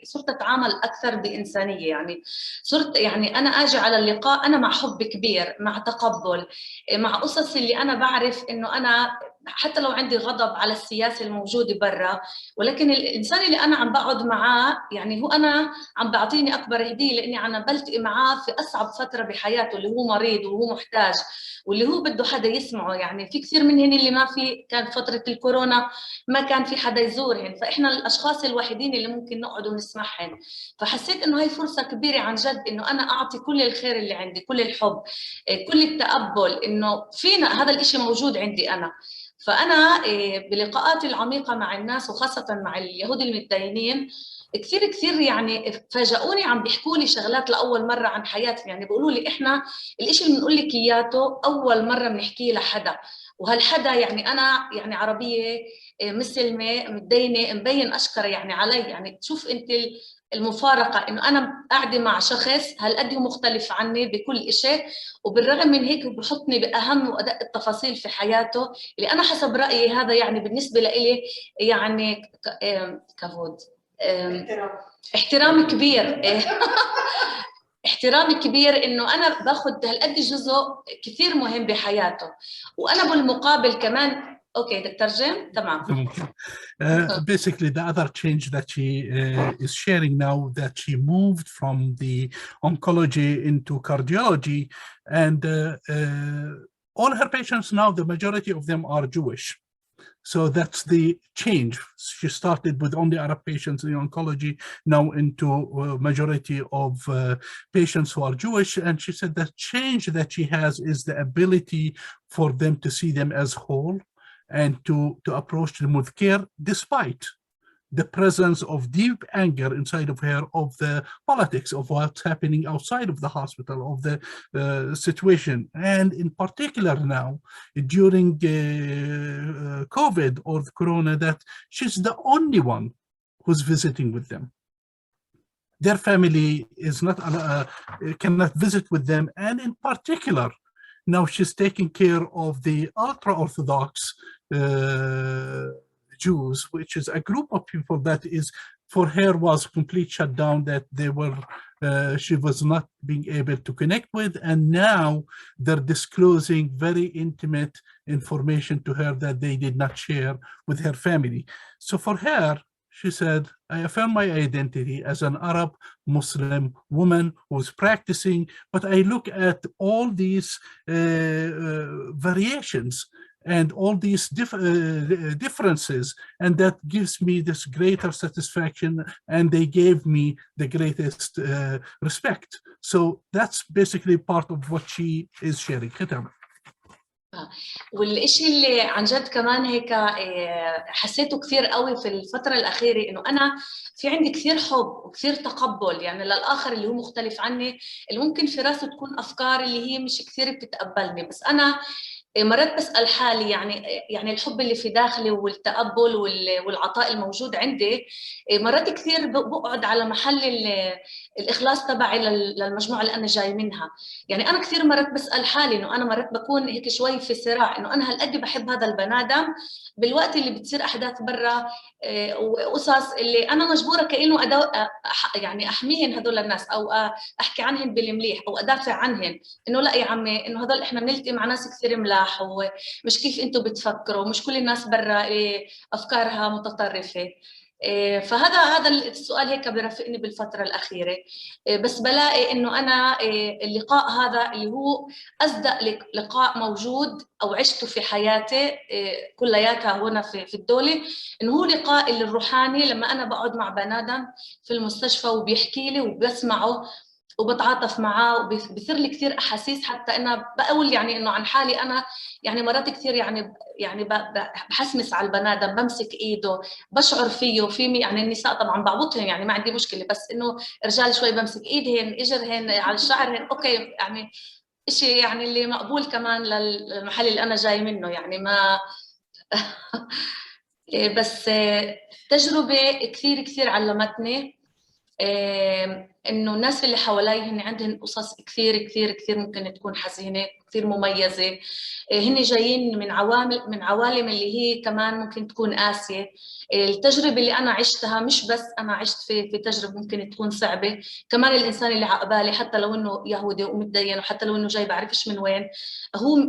صرت اتعامل اكثر بانسانيه. يعني صرت يعني انا اجي على اللقاء انا مع حب كبير، مع تقبل، مع قصص اللي انا بعرف انه انا حتى لو عندي غضب على السياسة الموجودة برا، ولكن الإنسان اللي أنا عم بقعد معاه يعني هو أنا عم بعطيني أكبر هدية، لأني أنا بلتقي معاه في أصعب فترة بحياته اللي هو مريض وهو محتاج واللي هو بده حدا يسمعه. يعني في كثير منهن اللي ما في، كان فترة الكورونا ما كان في حدا يزورهن، فإحنا الأشخاص الوحيدين اللي ممكن نقعد ونسمعهن. فحسيت إنه هاي فرصة كبيرة عن جد إنه أنا أعطي كل الخير اللي عندي، كل الحب، كل التقبل، إنه فينا هذا الإشي موجود عندي أنا. فأنا بلقاءاتي العميقة مع الناس وخاصة مع اليهود المتدينين كثير يعني فاجئوني، عم بيحكوا لي شغلات لأول مرة عن حياتهم. يعني بيقولوا لي إحنا الإشي اللي بنقول لك إياته أول مرة بنحكيه لحدا، وهالحدا يعني أنا يعني عربية مسلمة متدينة مبين أشكر يعني علي. يعني تشوف أنت المفارقة إنه أنا قاعدة مع شخص هالقد مختلف عني بكل إشي، وبالرغم من هيك بحطني بأهم وأدق التفاصيل في حياته اللي أنا حسب رأيي هذا يعني بالنسبة لإلي يعني كفود، احترام كبير. احترام كبير إنه أنا باخد هالقد جزء كثير مهم بحياته، وأنا بالمقابل كمان. أوكي بدك ترجم؟ تمام. Basically, the other change that she is sharing now, that she moved from the oncology into cardiology, and all her patients now, the majority of them are Jewish. So that's the change. She started with only Arab patients in oncology, now into majority of patients who are Jewish. And she said the change that she has is the ability for them to see them as whole and to approach them with care, despite the presence of deep anger inside of her of the politics of what's happening outside of the hospital, of the situation. And in particular now, during COVID or the corona, that she's the only one who's visiting with them. Their family is not cannot visit with them. And in particular, now she's taking care of the ultra-Orthodox Jews, which is a group of people that is, for her, was complete shutdown, that they were, she was not being able to connect with, and now they're disclosing very intimate information to her that they did not share with her family. So for her, she said, I affirm my identity as an Arab Muslim woman who's practicing, but I look at all these variations and all these differences, and that gives me this greater satisfaction, and they gave me the greatest respect. So that's basically part of what she is sharing. Khitam. والإشي اللي عن جد كمان هيك حسيته كثير قوي في الفترة الأخيرة، إنه أنا في عندي كثير حب وكثير تقبل يعني للآخر اللي هو مختلف عني، اللي ممكن في راسه تكون أفكار اللي هي مش كثير بتتقبلني، بس أنا مرات بسأل حالي يعني الحب اللي في داخلي والتقبل والعطاء الموجود عندي، مرات كثير بقعد على محل الإخلاص تبعي للمجموعة اللي أنا جاي منها. يعني أنا كثير مرات بسأل حالي إنه أنا مرات بكون هيك شوي في صراع، إنه أنا هالقد بحب هذا البنادم بالوقت اللي بتصير أحداث برا وقصص اللي أنا مجبورة كأنه يعني أحميهن هذول الناس أو أحكي عنهن بالمليح أو أدافع عنهن، إنه لا يا عمي إنه هذول إحنا بنلتقي مع ناس كثير ملاح ومش كيف أنتم بتفكروا، مش كل الناس برا أفكارها متطرفة. فهذا السؤال هيك برافقني بالفترة الأخيرة، بس بلاقي إنه أنا اللقاء هذا اللي هو أصدق لقاء موجود أو عشته في حياتي كلياتها هنا في الدولة، إنه هو لقاء الروحاني لما أنا بقعد مع بنادم في المستشفى وبيحكي لي وبسمعه وبتعاطف معاه وبيثير لي كثير احاسيس، حتى انا بقول يعني انه عن حالي انا يعني مرات كثير يعني بحسمس على البنادم، بمسك ايده، بشعر فيه يعني النساء طبعا بعبطهم يعني ما عندي مشكله، بس انه رجال شوي بمسك ايدهن اجرهن على شعرهن، اوكي يعني شيء يعني اللي مقبول كمان للمحل اللي انا جاي منه يعني ما بس تجربه كثير علمتني إنه الناس اللي حوالي هن عندهم قصص كثير كثير كثير ممكن تكون حزينة كثير مميزة. هن جايين من عوالم اللي هي كمان ممكن تكون قاسية. التجربة اللي أنا عشتها مش بس أنا عشت في تجربة ممكن تكون صعبة، كمان الإنسان اللي عقبالي حتى لو إنه يهودي ومتدين وحتى لو إنه جاي بعرفش من وين،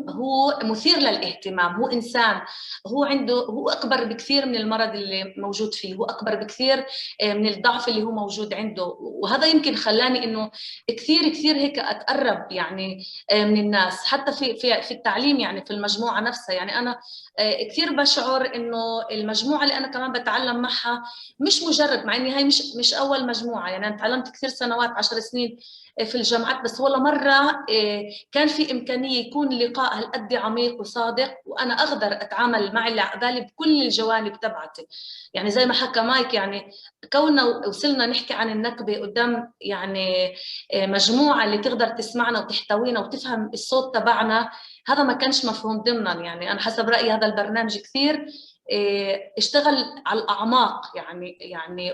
هو مثير للاهتمام، هو إنسان، هو أكبر بكثير من المرض اللي موجود فيه، هو أكبر بكثير من الضعف اللي هو موجود عنده. وهذا يمكن خلاني إنه كثير كثير هيك أتقرب يعني من الناس، حتى في التعليم يعني في المجموعة نفسها. يعني أنا كثير بشعر إنه المجموعة اللي أنا كمان بتعلم معها مش مجرد، مع إني هاي مش أول مجموعة، يعني أنا تعلمت كثير سنوات 10 سنين في الجامعات، بس ولا مرة كان في إمكانية يكون لقاء هالقد عميق وصادق وأنا أقدر أتعامل مع اللي عقبالي بكل الجوانب تبعتي. يعني زي ما حكى مايك، يعني كوننا وصلنا نحكي عن النكبة قدام يعني مجموعة اللي تقدر تسمعنا وتحتوينا وتفهم الصوت تبعنا، هذا ما كانش مفهوم ضمنا. يعني أنا حسب رأيي هذا البرنامج كثير اشتغل على الأعماق يعني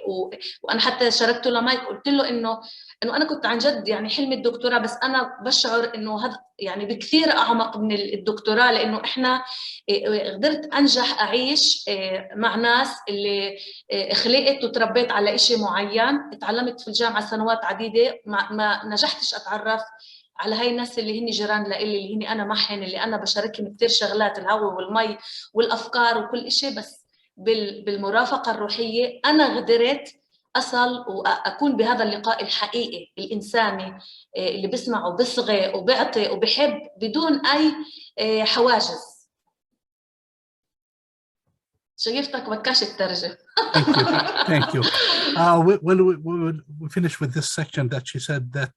وأنا حتى شاركته لمايك قلت له إنه أنا كنت عن جد يعني حلمي الدكتوراه، بس أنا بشعر إنه هذا يعني بكثير أعمق من الدكتوراه، لأنه إحنا قدرت أنجح أعيش مع ناس اللي خلقت وتربيت على إشي معين. تعلمت في الجامعة سنوات عديدة، ما نجحتش أتعرف على هاي الناس اللي هن جيران لإلي، اللي هن أنا معهن، اللي أنا بشاركهم كثير شغلات، الهواء والمي والأفكار وكل إشي. بس بالمرافقة الروحية أنا قدرت أصل وأكون بهذا اللقاء الحقيقي الإنساني اللي بسمع وبصغي وبعطي وبحب بدون أي حواجز. شايفتك بكاش تترجم. Thank you. We finish with this section that she said that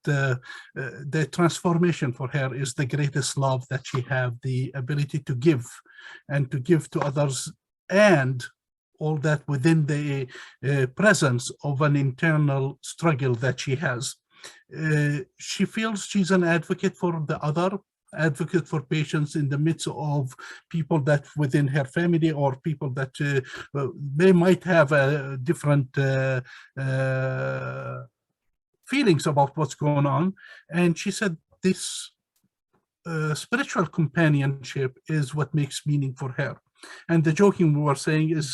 the transformation for her is the greatest love that she have, the ability to give and to give to others, and all that within the presence of an internal struggle that she has. She feels she's an advocate for the other, advocate for patients in the midst of people that within her family or people that they might have different feelings about what's going on. And she said this spiritual companionship is what makes meaning for her. And the joking we were saying is,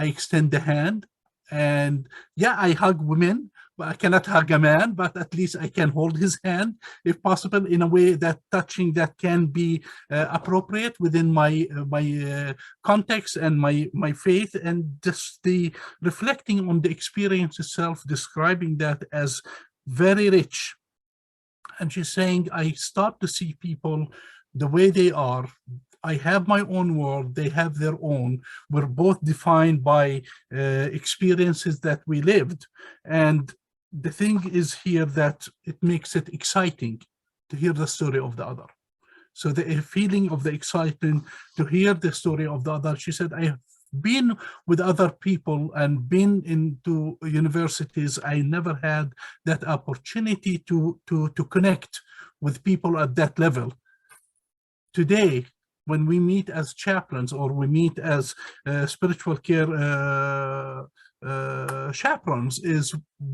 I extend the hand, and yeah, I hug women, but I cannot hug a man, but at least I can hold his hand, if possible, in a way that touching that can be appropriate within my context and my faith, and just the reflecting on the experience itself, describing that as very rich. And she's saying, I start to see people the way they are. I have my own world, they have their own. We're both defined by experiences that we lived. And the thing is here that it makes it exciting to hear the story of the other. So the feeling of the excitement to hear the story of the other. She said, I have been with other people and been into universities. I never had that opportunity to connect with people at that level. Today, when we meet as chaplains or we meet as spiritual care chaplains, is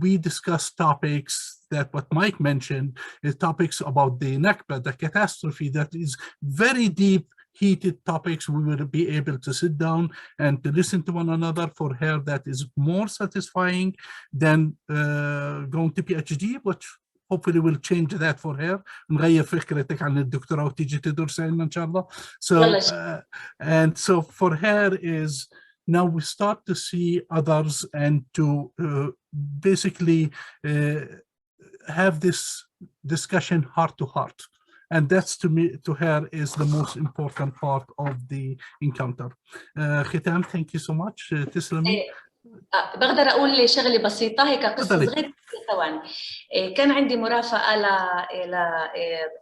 we discuss topics that what Mike mentioned, is topics about the Nakba, the catastrophe, that is very deep, heated topics. We will be able to sit down and to listen to one another. For her, that is more satisfying than going to PhD, which hopefully will change that for her. نغير فكرتك عن الدكتوراه وتيجي تدرس عندنا إن شاء الله. So and so for her is now we start to see others and to basically have this discussion heart to heart. And that's to her is the most important part of the encounter. Khitam, thank you so much. تسلمي. بقدر أقول شغلة بسيطة هيك قصة صغيرة ثواني. كان عندي مرافقة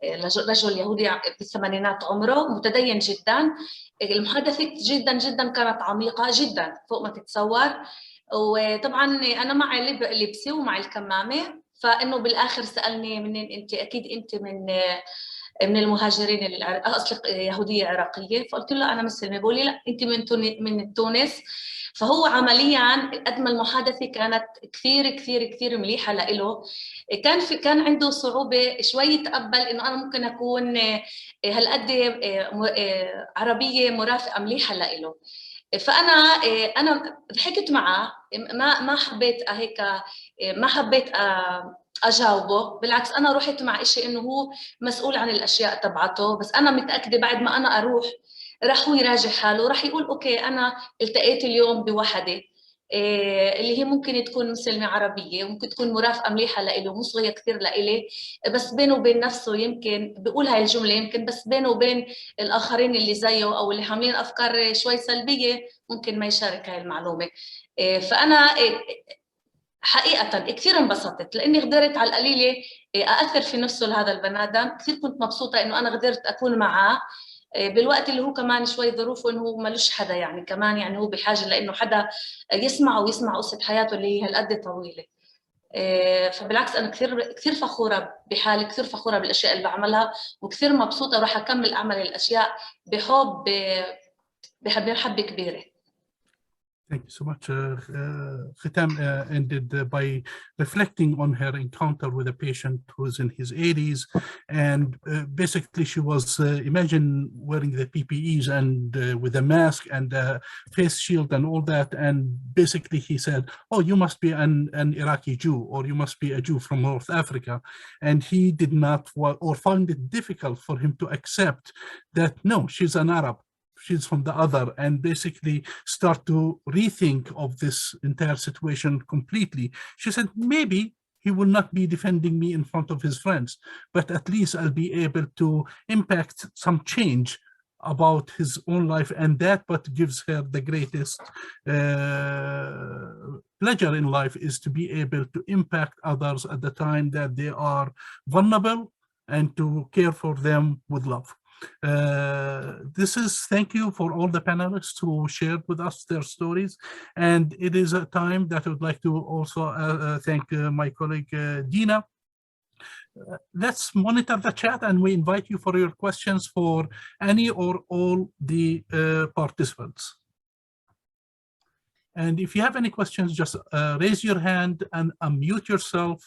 لرجل يهودي في الثمانينات عمره، متدين جدا. المحادثة جدا جدا كانت عميقة جدا فوق ما تتصور. وطبعا أنا مع لبسي ومع الكمامة، فإنه بالآخر سألني منين أنت؟ أكيد أنت من المهاجرين اصل يهوديه عراقيه، فقلت له انا مسلمه، بقول لي لا انت من تونس. فهو عمليا قد ما المحادثه كانت كثير كثير كثير مليحه لإله، كان عنده صعوبه شوي يتقبل انه انا ممكن اكون هالقد عربيه مرافقه مليحه لإله. فانا ضحكت معه، ما حبيت هيك، ما حبيت اجاوبه، بالعكس انا رحت مع شيء انه هو مسؤول عن الاشياء تبعته، بس انا متاكده بعد ما انا اروح راح هو يراجع حاله، راح يقول اوكي انا التقيت اليوم بوحده اللي هي ممكن تكون مسلمه عربيه، وممكن تكون مرافقه مليحه لإله، مصغيه كثير لإلي، بس بينه وبين نفسه يمكن بقول هاي الجمله يمكن، بس بينه وبين الاخرين اللي زيه او اللي حاملين افكار شوي سلبيه ممكن ما يشارك هاي المعلومه. فانا حقيقة كثير انبسطت لأني قدرت على القليلة أأثر في نفسه لهذا البني آدم. كثير كنت مبسوطة إنه أنا قدرت أكون معاه بالوقت اللي هو كمان شوي ظروفه إنه هو ملوش حدا، يعني كمان يعني هو بحاجة لأنه حدا يسمعه ويسمع قصة حياته اللي هي هالقد طويلة. فبالعكس أنا كثير فخورة بحالي، كثير فخورة بالأشياء اللي بعملها، وكثير مبسوطة وراح أكمل أعمل الأشياء بحبة كبيرة. Thank you so much. Khitam ended by reflecting on her encounter with a patient who is in his 80s, and basically she was, imagine wearing the PPEs and with a mask and a face shield and all that, and basically he said, oh, you must be an Iraqi Jew, or you must be a Jew from North Africa, and he did not, or found it difficult for him to accept that, no, she's an Arab. She's from the other, and basically start to rethink of this entire situation completely. She said, maybe he will not be defending me in front of his friends, but at least I'll be able to impact some change about his own life, and that what gives her the greatest pleasure in life is to be able to impact others at the time that they are vulnerable and to care for them with love. Thank you for all the panelists who shared with us their stories, and it is a time that I would like to also thank my colleague Deena. Let's monitor the chat, and we invite you for your questions for any or all the participants. And if you have any questions, just raise your hand and unmute yourself,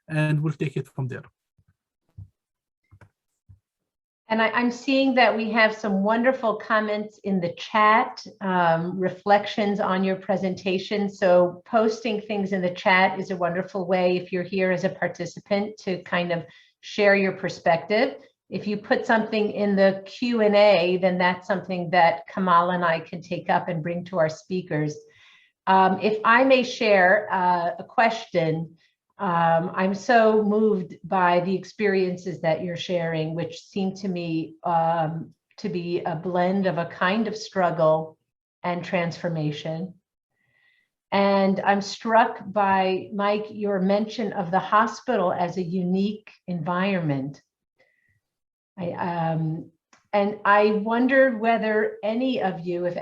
and we'll take it from there. And I'm seeing that we have some wonderful comments in the chat, reflections on your presentation. So posting things in the chat is a wonderful way, if you're here as a participant, to kind of share your perspective. If you put something in the Q&A, then that's something that Kamal and I can take up and bring to our speakers. If I may share a question, I'm so moved by the experiences that you're sharing, which seem to me to be a blend of a kind of struggle and transformation. And I'm struck by, Mike, your mention of the hospital as a unique environment. And I wondered whether any of you, if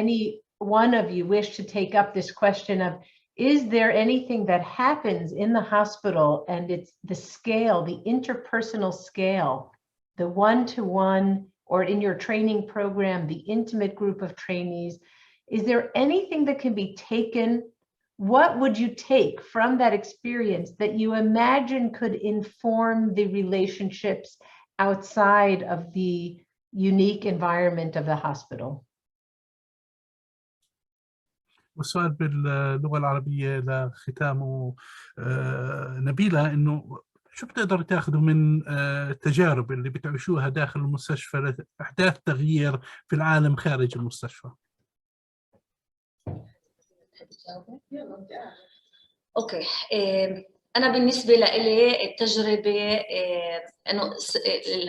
any one of you wish to take up this question of, is there anything that happens in the hospital, and it's the scale, the interpersonal scale, the one-to-one, or in your training program, the intimate group of trainees, is there anything that can be taken? What would you take from that experience that you imagine could inform the relationships outside of the unique environment of the hospital? والسؤال باللغة العربية لختام نبيلة، إنه شو بتقدر تاخذوا من التجارب اللي بتعيشوها داخل المستشفى لإحداث تغيير في العالم خارج المستشفى؟ أوكي، أنا بالنسبة لي التجربة إنه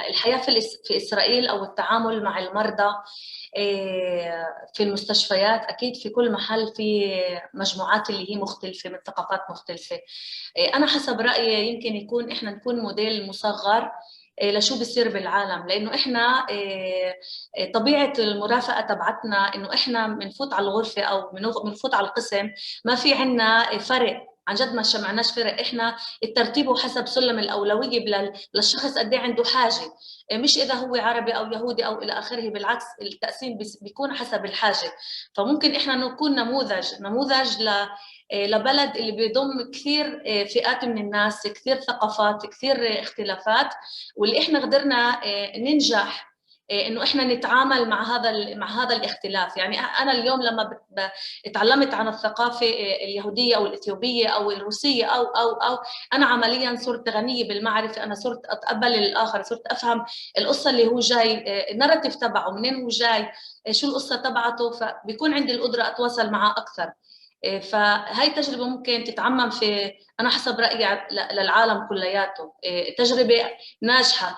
الحياة في إسرائيل أو التعامل مع المرضى في المستشفيات، أكيد في كل محل في مجموعات اللي هي مختلفة من ثقافات مختلفة. أنا حسب رأيي يمكن يكون إحنا نكون موديل مصغر لشو بيصير بالعالم، لأنه إحنا طبيعة المرافقة تبعتنا إنه إحنا بنفوت على الغرفة أو بنفوت على القسم، ما في عنا فرق عن جد ما جمعناش فرق، احنا الترتيب حسب سلم الاولويه للشخص قد ايه عنده حاجه، مش اذا هو عربي او يهودي او الى اخره، بالعكس التقسيم بيكون حسب الحاجه. فممكن احنا نكون نموذج لبلد اللي بيضم كثير فئات من الناس، كثير ثقافات، كثير اختلافات، واللي احنا قدرنا ننجح انه احنا نتعامل مع هذا الاختلاف. يعني انا اليوم لما اتعلمت عن الثقافه اليهوديه او الاثيوبيه او الروسيه او انا عمليا صرت غنيه بالمعرفه، انا صرت اتقبل الاخر، صرت افهم القصه اللي هو جاي، الناراتيف تبعه منين هو جاي، شو القصه تبعته، فبيكون عندي القدره اتواصل معه اكثر. فهي تجربه ممكن تتعمم في، انا حسب رايي، للعالم كلياته، تجربه ناجحه.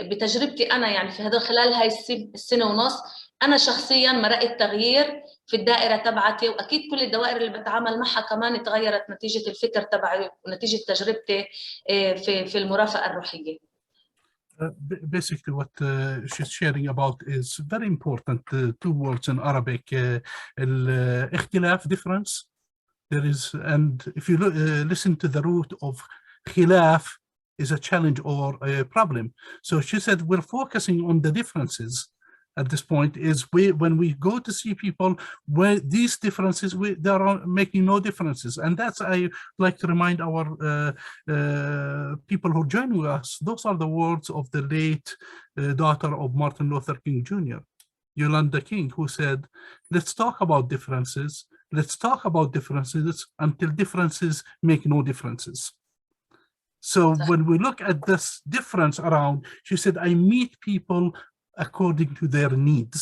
بتجربتي انا يعني في هذا خلال هاي السنه ونص، انا شخصيا مرقت تغيير في الدائره تبعتي، واكيد كل الدوائر اللي بتعامل معها كمان تغيرت نتيجه الفكر تبعي ونتيجه تجربتي في المرافقه الروحيه. Basically, what she's sharing about is very important. Two words in Arabic: الاختلاف, difference. There is, and if you listen to the root of khilaf, is a challenge or a problem. So she said we're focusing on the differences at this point. Is when we go to see people where these differences, they are making no differences, and that's, I like to remind our people who join with us, those are the words of the late daughter of Martin Luther King Jr., Yolanda King, who said, let's talk about differences. Let's talk about differences until differences make no differences. So when we look at this difference around, she said, I meet people according to their needs,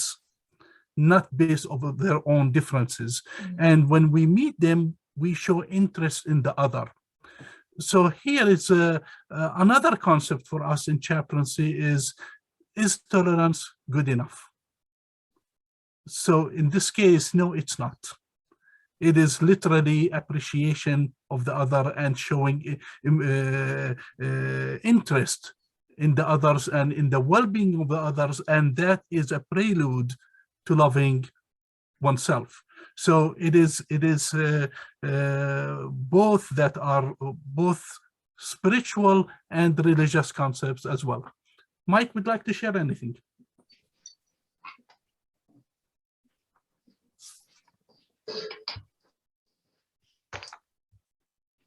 not based on their own differences. And when we meet them, we show interest in the other. So here is another concept for us in chaplaincy: is tolerance good enough? So in this case, no, it's not. It is literally appreciation of the other and showing interest in the others and in the well-being of the others, and that is a prelude to loving oneself. So it is both that are both spiritual and religious concepts as well. Mike, would like to share anything?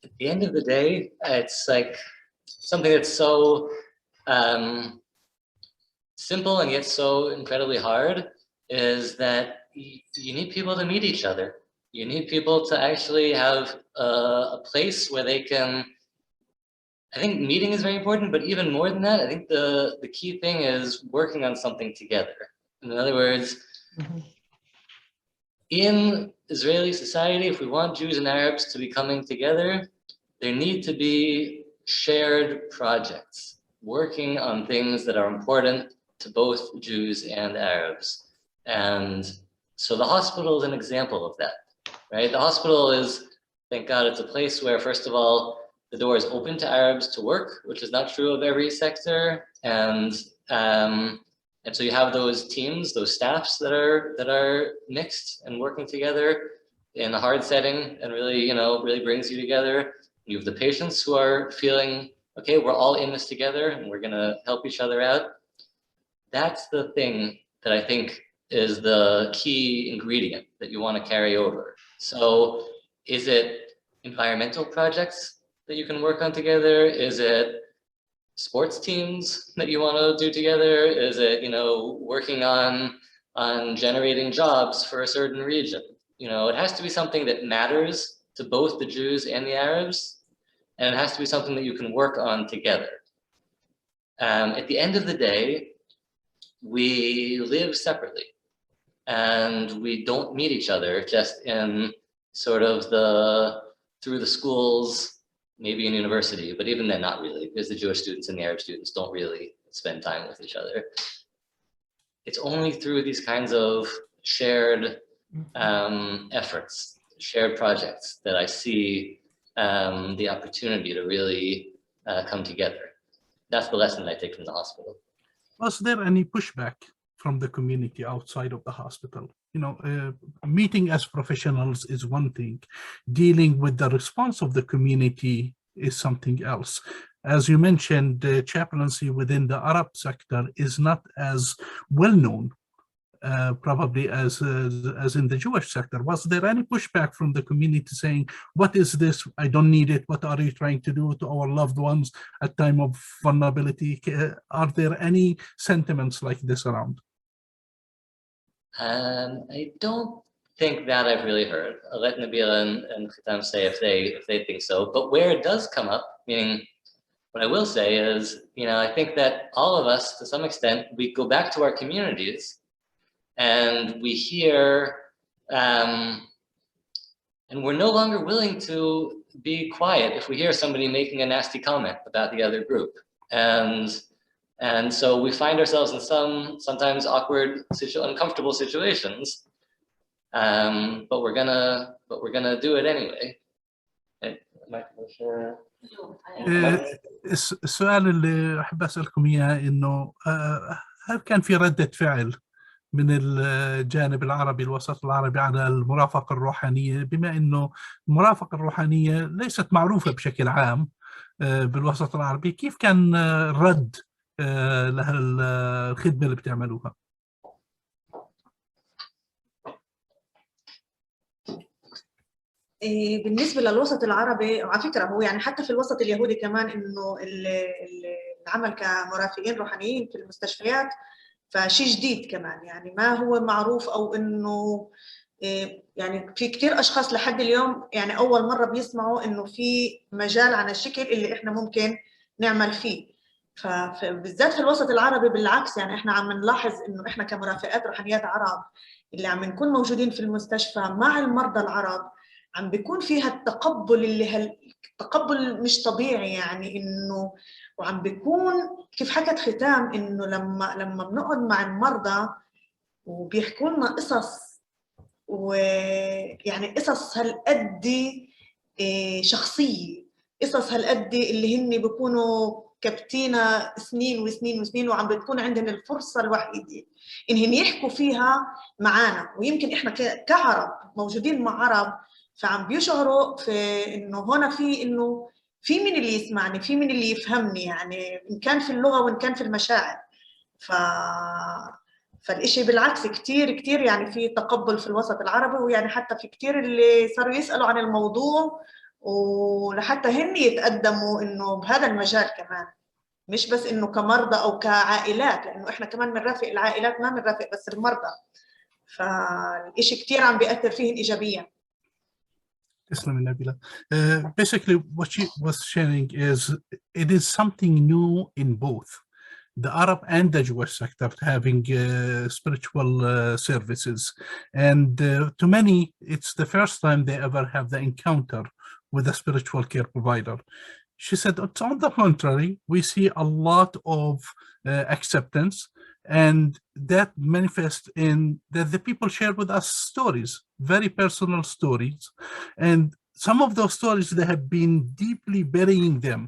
At the end of the day, it's like something that's so simple and yet so incredibly hard, is that you need people to meet each other. You need people to actually have a place where they can, I think meeting is very important, but even more than that, I think the key thing is working on something together. In other words, in Israeli society, if we want Jews and Arabs to be coming together, there need to be shared projects, working on things that are important to both Jews and Arabs. And so the hospital is an example of that, right? The hospital is, thank God, it's a place where, first of all, the door is open to Arabs to work, which is not true of every sector. And so you have those teams, those staffs that are mixed and working together in a hard setting, and really, really brings you together. You have the patients who are feeling, okay, we're all in this together and we're going to help each other out. That's the thing that I think is the key ingredient that you want to carry over. So is it environmental projects that you can work on together? Is it sports teams that you want to do together? Is it, working on generating jobs for a certain region? It has to be something that matters to both the Jews and the Arabs, and it has to be something that you can work on together. At the end of the day, we live separately, and we don't meet each other just in sort of through the schools, maybe in university, but even then not really, because the Jewish students and the Arab students don't really spend time with each other. It's only through these kinds of shared efforts, shared projects, that I see the opportunity to really come together. That's the lesson that I take from the hospital. Was there any pushback from the community outside of the hospital. You know, meeting as professionals is one thing. Dealing with the response of the community is something else. As you mentioned, chaplaincy within the Arab sector is not as well known, probably as in the Jewish sector. Was there any pushback from the community saying, what is this? I don't need it. What are you trying to do to our loved ones at time of vulnerability? Are there any sentiments like this around? I don't think that I've really heard. I'll let Nabila and Khitam say if they think so. But where it does come up, meaning what I will say is, you know, I think that all of us, to some extent, we go back to our communities and we hear, and we're no longer willing to be quiet if we hear somebody making a nasty comment about the other group. And so we find ourselves in sometimes awkward, uncomfortable situations, but we're gonna do it anyway. السؤال اللي أحب أسألكم إياه إنه هل كان في ردة فعل من الجانب العربي الوسط العربي على المرافقة الروحانية، بما إنه المرافقة الروحانية ليست معروفة بشكل عام بالوسط العربي؟ كيف كان الرد لهالخدمة اللي بتعملوها؟ بالنسبة للوسط العربي، وعلى فكرة هو يعني حتى في الوسط اليهودي كمان إنه العمل كمرافقين روحانيين في المستشفيات فشيء جديد كمان، يعني ما هو معروف، أو إنه يعني في كتير أشخاص لحد اليوم يعني أول مرة بيسمعوا إنه في مجال عن الشكل اللي إحنا ممكن نعمل فيه. فبالذات في الوسط العربي بالعكس، يعني إحنا عم نلاحظ إنه إحنا كمرافقات روحانيات عرب اللي عم نكون موجودين في المستشفى مع المرضى العرب عم بيكون فيها التقبل اللي التقبل مش طبيعي، يعني إنه وعم بيكون كيف حكت ختام إنه لما بنقعد مع المرضى وبيحكوا لنا قصص، ويعني قصص هالقد شخصية، قصص هالقد اللي هن بيكونوا كابتينا سنين وسنين وسنين، وعم بتكون عندهم الفرصة الوحيدة إنهم يحكوا فيها معانا. ويمكن إحنا كعرب موجودين مع عرب فعم بيشعروا في إنه هنا في إنه في من اللي يسمعني، في من اللي يفهمني، يعني إن كان في اللغة وإن كان في المشاعر. فالإشي بالعكس كتير كتير يعني في تقبل في الوسط العربي، ويعني حتى في كتير اللي صاروا يسألوا عن الموضوع ولحتى هن يتقدموا إنه بهذا المجال كمان، مش بس إنه كمرضى أو كعائلات، لأنه إحنا كمان بنرافق العائلات ما بنرافق بس المرضى. فالإشي كتير عم بيأثر فيهن إيجابيا. Basically, what she was sharing is it is something new in both the Arab and the Jewish sector having spiritual services, and to many it's the first time they ever have the encounter with a spiritual care provider. She said, it's on the contrary, we see a lot of acceptance, and that manifests in that the people share with us stories, very personal stories, and some of those stories they have been deeply burying them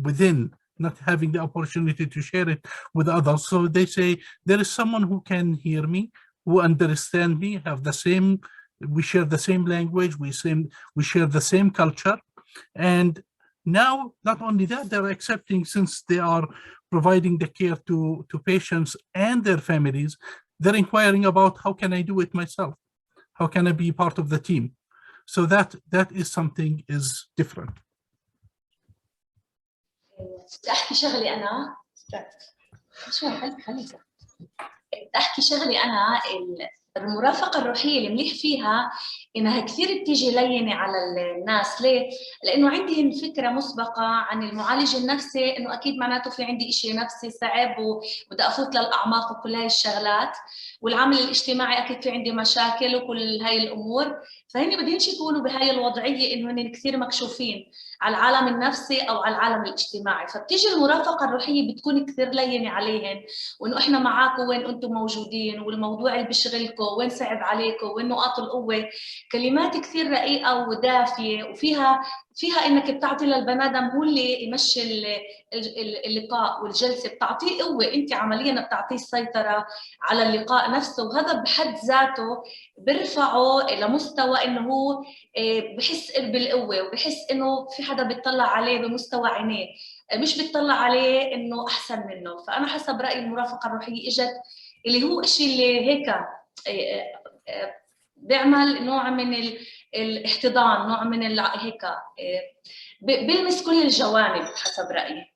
within, not having the opportunity to share it with others. So they say, there is someone who can hear me, who understand me, have the same, we share the same language, we share the same culture. And now, not only that, they're accepting, since they are providing the care to patients and their families, they're inquiring about how can I do it myself? How can I be part of the team? So that is something is different. أحكي شغلي أنا أحكي شغلي أنا المرافقة الروحية اللي مليح فيها إنها كثير بتيجي لينة على الناس. ليه؟ لأنه عندهم فكرة مسبقة عن المعالج النفسي إنه أكيد معناته في عندي إشي نفسي صعب وبدي أفوت للأعماق وكل هاي الشغلات، والعامل الاجتماعي أكيد في عندي مشاكل وكل هاي الأمور، فهن بدهنش يكونوا بهاي الوضعية إنه هن كثير مكشوفين على العالم النفسي أو على العالم الاجتماعي. فبتيجي المرافقة الروحية بتكون كثير لينة عليهن، وإنه إحنا معاكم وين أنتم موجودين، والموضوع اللي بيشغلكم بكم، وين صعب عليكم، وين نقاط القوه. كلمات كثير رقيقه ودافيه، وفيها انك بتعطي للبني ادم هو اللي يمشي اللقاء والجلسه، بتعطيه قوه، انت عمليا بتعطيه السيطره على اللقاء نفسه، وهذا بحد ذاته برفعه لمستوى انه هو بحس بالقوه، وبحس انه في حدا بيطلع عليه بمستوى عينيه، مش بيطلع عليه انه احسن منه. فانا حسب رايي المرافقه الروحيه اجت اللي هو شيء اللي هيك بيعمل نوع من الاحتضان، نوع من هيك بيلمس كل الجوانب حسب رايي.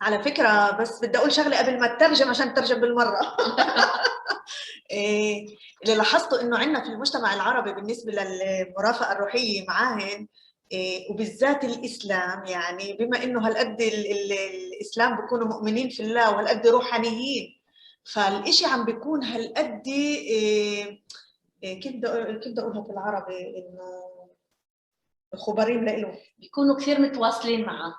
على فكره بس بدي اقول شغله قبل ما تترجم عشان تترجم بالمره. اللي لاحظته انه عندنا في المجتمع العربي بالنسبه للمرافقه الروحيه معاهن، وبالذات الاسلام، يعني بما انه هالقد الاسلام بيكونوا مؤمنين في الله وهالقد روحانيين، فالإشي عم بيكون هالقد كيف بدي اقولها بالعربي، انه خبرين له بيكونوا كثير متواصلين معه.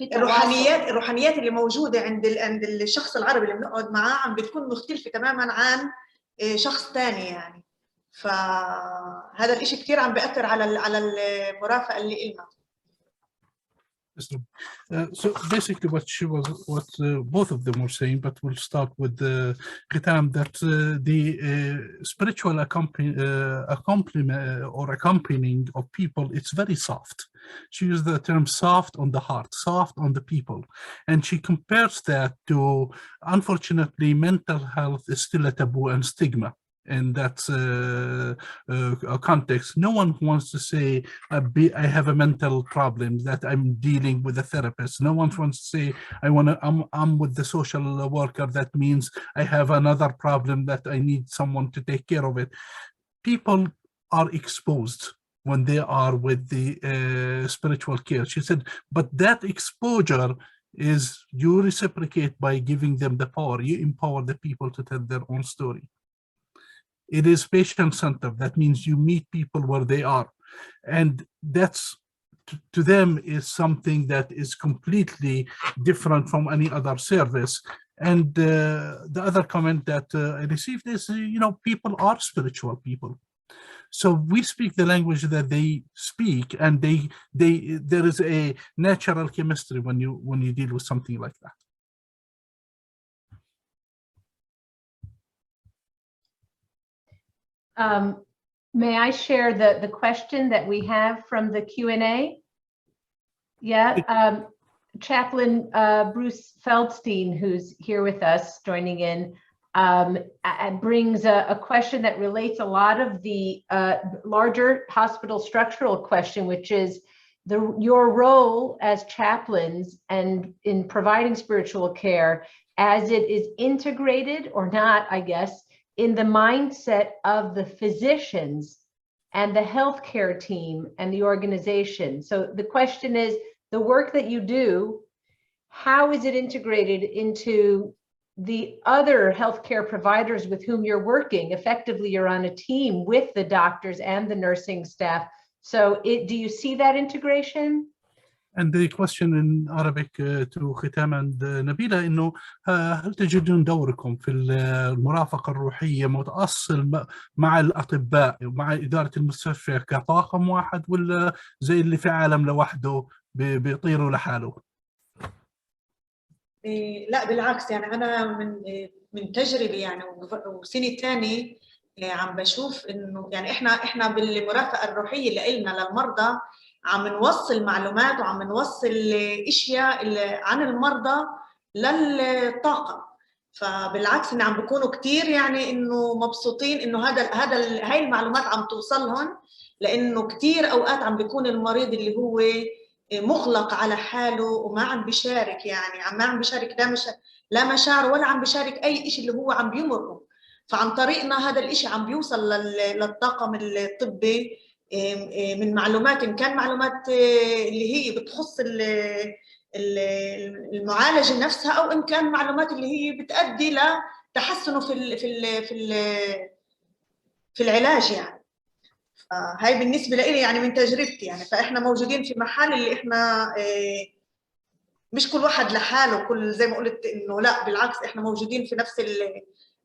الروحانيات اللي موجوده عند الشخص العربي اللي بنقعد معاه عم بتكون مختلفه تماما عن شخص ثاني يعني. فهذا الإشي كثير عم بيأثر على المرافقه اللي إلنا. So basically what both of them were saying, but we'll start with Khitam, that the spiritual accompaniment or accompanying of people, it's very soft. She used the term soft on the heart, soft on the people. And she compares that to, unfortunately, mental health is still a taboo and stigma. In that context, no one wants to say I have a mental problem that I'm dealing with a therapist. No one wants to say I'm with the social worker. That means I have another problem that I need someone to take care of it. People are exposed when they are with the spiritual care. She said, but that exposure is you reciprocate by giving them the power. You empower the people to tell their own story. It is patient-centered. That means you meet people where they are. And that's, to them, is something that is completely different from any other service. And the other comment that I received is, people are spiritual people. So we speak the language that they speak, and there is a natural chemistry when you deal with something like that. May I share the question that we have from the Q&A? Yeah, Chaplain Bruce Feldstein, who's here with us, joining in, brings a question that relates a lot of the larger hospital structural question, which is your role as chaplains and in providing spiritual care, as it is integrated or not, I guess, in the mindset of the physicians and the healthcare team and the organization. So the question is, the work that you do, how is it integrated into the other healthcare providers with whom you're working? Effectively, you're on a team with the doctors and the nursing staff. So do you see that integration? And the question in Arabic to Khitam and Nabila, إنه هل تجدون دوركم في المرافقة الروحية متأصل مع الأطباء ومع إدارة المستشفى كطاقم واحد، ولا زي اللي في عالم لوحده بيطيروا لحاله؟ لا بالعكس، يعني أنا من تجربة يعني وسنة تاني عم بشوف إنه يعني إحنا بالمرافقة الروحية اللي إلنا للمرضى عم نوصل معلومات وعم نوصل اشياء عن المرضى للطاقم. فبالعكس ان عم بيكونوا كثير يعني انه مبسوطين انه هاي المعلومات عم توصلهم، لانه كثير اوقات عم بيكون المريض اللي هو مغلق على حاله وما عم بيشارك، يعني ما عم بيشارك لا مشاعر ولا عم بيشارك اي شيء اللي هو عم بيمره. فعن طريقنا هذا الشيء عم بيوصل للطاقم الطبي من معلومات، إن كان معلومات اللي هي بتخص المعالجة نفسها، أو إن كان معلومات اللي هي بتؤدي لتحسنه في العلاج يعني. هاي بالنسبة لي يعني من تجربتي يعني. فإحنا موجودين في محل اللي إحنا مش كل واحد لحاله، كل زي ما قلت إنه لا بالعكس، إحنا موجودين في نفس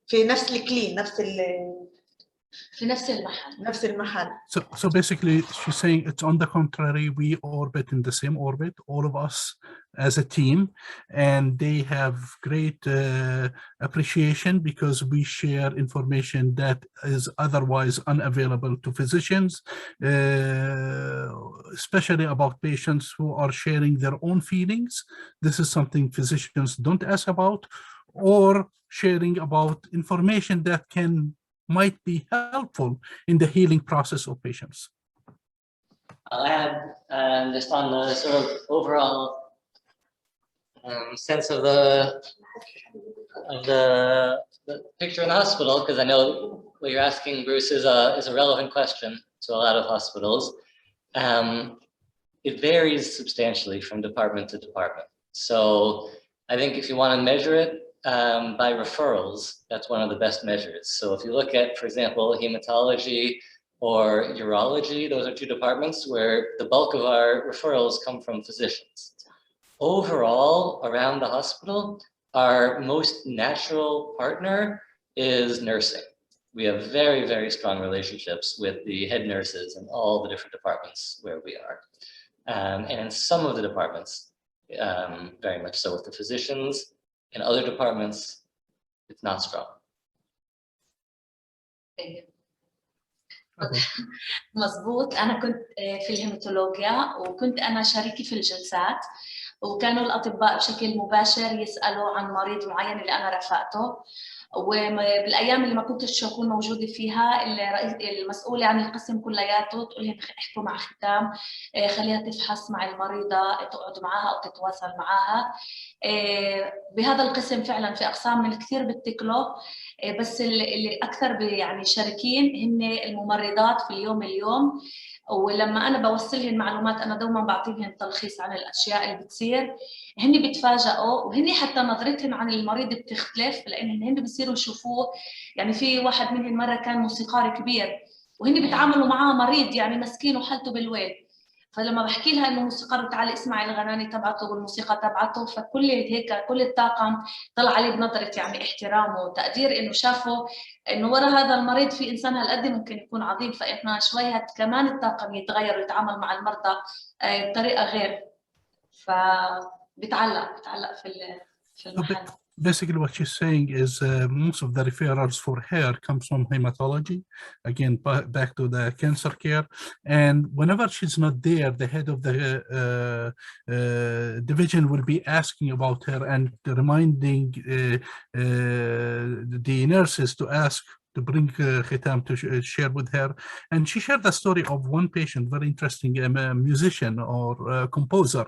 في نفس الكلين في نفس المحل. So basically, she's saying it's on the contrary. We orbit in the same orbit, all of us as a team, and they have great appreciation because we share information that is otherwise unavailable to physicians, especially about patients who are sharing their own feelings. This is something physicians don't ask about, or sharing about information that might be helpful in the healing process of patients. I'll add just on the sort of overall sense of the picture in the hospital, because I know what you're asking, Bruce, is a relevant question to a lot of hospitals. It varies substantially from department to department. So I think if you want to measure it by referrals, that's one of the best measures. So if you look at, for example, hematology or urology, those are two departments where the bulk of our referrals come from physicians. Overall, around the hospital, our most natural partner is nursing. We have very, very strong relationships with the head nurses in all the different departments where we are. And in some of the departments, very much so with the physicians. In other departments, it's not strong. مظبوط. أنا كنت في الهيماتولوجيا وكنت أنا شريكي في الجلسات، وكانوا الأطباء بشكل مباشر يسألوا عن مريض معين اللي أنا رفقته، وبالأيام اللي ما كنتش أكون موجودة فيها المسؤولة عن القسم كلياته تقول لهم احكوا مع ختام، خليها تفحص مع المريضة، تقعدوا معها أو تتواصل معها. بهذا القسم فعلا في أقسام من كثير بتكلوا، بس اللي أكثر يعني شاركين هن الممرضات في اليوم، ولما أنا بوصلهم معلومات أنا دوما بعطيهم تلخيص عن الأشياء اللي بتصير، هن بيتفاجئوا وهن حتى نظرتهم عن المريض بتختلف، لأن هن بيصيروا يشوفوه. يعني في واحد منهم مرة كان موسيقار كبير وهن بيتعاملوا معاه مريض يعني مسكين وحالته بالويل، فلما بحكي لها انه موسيقار تعالي اسمعي الغناني تبعته والموسيقى تبعته، فكل هيك كل الطاقم طلع عليه بنظره يعني احترام وتقدير، انه شافوا انه ورا هذا المريض في انسان هالقد ممكن يكون عظيم، فاحنا شوي كمان الطاقم يتغير ويتعامل مع المرضى بطريقه غير، فبتعلق في المحل. Basically, what she's saying is most of the referrals for her comes from hematology. Again, back to the cancer care. And whenever she's not there, the head of the division will be asking about her and reminding the nurses to ask to bring Khitam to share with her. And she shared the story of one patient, very interesting, a musician or composer.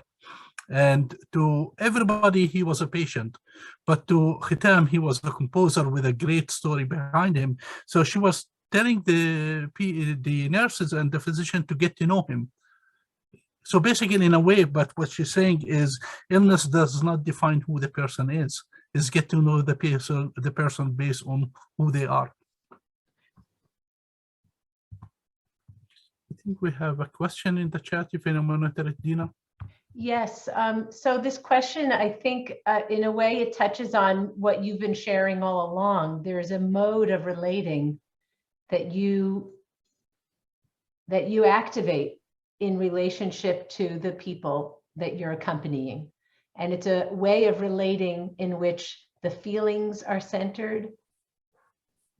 And to everybody, he was a patient, but to Khitam, he was a composer with a great story behind him. So she was telling the nurses and the physician to get to know him. So basically, in a way, but what she's saying is illness does not define who the person is. It's get to know the person based on who they are. I think we have a question in the chat, if anyone monitor it, Deena. Yes, so this question, I think in a way it touches on what you've been sharing all along. There's a mode of relating that you activate in relationship to the people that you're accompanying. And it's a way of relating in which the feelings are centered,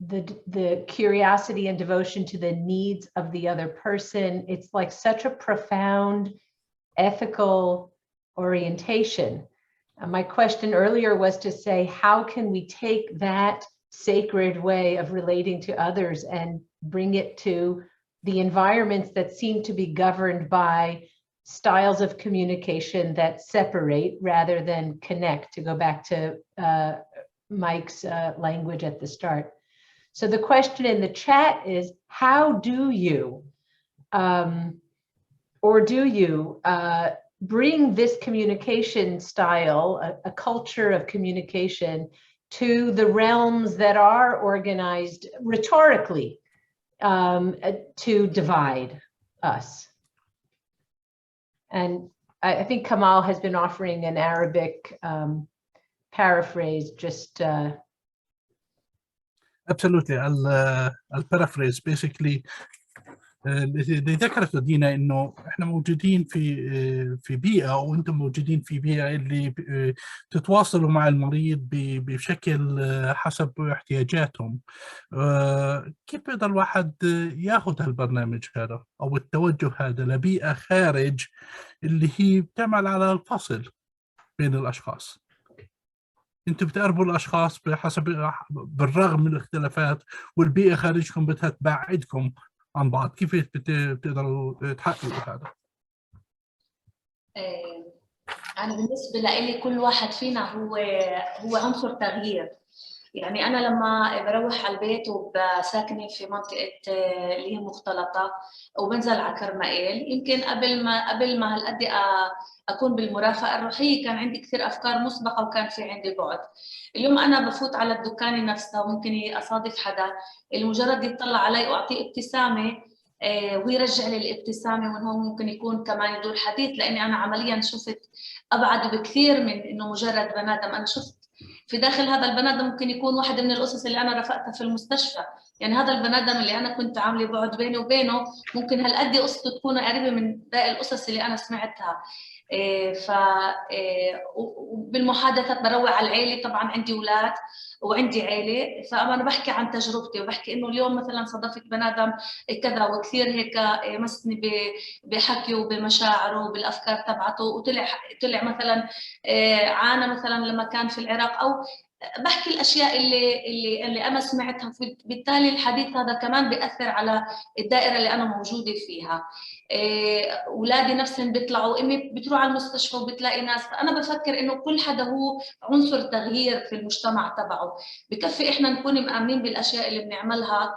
the curiosity and devotion to the needs of the other person. It's like such a profound ethical orientation. My question earlier was to say, how can we take that sacred way of relating to others and bring it to the environments that seem to be governed by styles of communication that separate rather than connect, to go back to Mike's language at the start. So the question in the chat is, how do you bring this communication style, a culture of communication, to the realms that are organized rhetorically to divide us? And I think Kamal has been offering an Arabic paraphrase just Absolutely. I'll paraphrase basically. اللي ذكرته دينا انه احنا موجودين في بيئه، او انتم موجودين في بيئه اللي تتواصلوا مع المريض بشكل حسب احتياجاتهم. كيف بيقدر الواحد ياخذ هالبرنامج هذا او التوجه هذا لبيئه خارج اللي هي بتعمل على الفصل بين الاشخاص؟ انتم بتقربوا الاشخاص بحسب بالرغم من الاختلافات، والبيئه خارجكم بدها تبعدكم عن بعض. كيف بتقدروا تحققوا هذا؟ أنا بالنسبة لي كل واحد فينا هو عنصر تغيير. يعني أنا لما بروح على البيت وبساكنة في منطقة اللي هي مختلطة وبنزل على كرمائيل، يمكن قبل ما هالقد أكون بالمرافقة الروحية كان عندي كثير أفكار مسبقة وكان في عندي بعد. اليوم أنا بفوت على الدكان نفسها وممكن أصادف حدا المجرد يطلع علي وأعطيه ابتسامة ويرجع لي الابتسامة، ومن هون ممكن يكون كمان يدور حديث، لأني أنا عمليا شفت أبعد بكثير من إنه مجرد بني آدم. أنا شفت في داخل هذا البني آدم ممكن يكون واحدة من الأسس اللي أنا رافقتها في المستشفى. يعني هذا البني آدم اللي أنا كنت عاملة بعد بيني وبينه ممكن هالقد قصته تكون قريبة من باقي الأسس اللي أنا سمعتها. وبالمحادثات بروع على العيلة. طبعا عندي أولاد وعندي عيلة، فأنا بحكي عن تجربتي وبحكي إنه اليوم مثلا صادفت بني آدم كذا وكثير هيك مسني بحكي وبمشاعره وبالأفكار تبعته، وطلع مثلا عانى مثلا لما كان في العراق، أو بحكي الاشياء اللي انا سمعتها. بالتالي الحديث هذا كمان بياثر على الدائره اللي انا موجوده فيها. اولادي نفسهم بيطلعوا، امي بتروح على المستشفى وبتلاقي ناس. فانا بفكر انه كل حدا هو عنصر تغيير في المجتمع تبعه. بكفي احنا نكون مآمنين بالاشياء اللي بنعملها،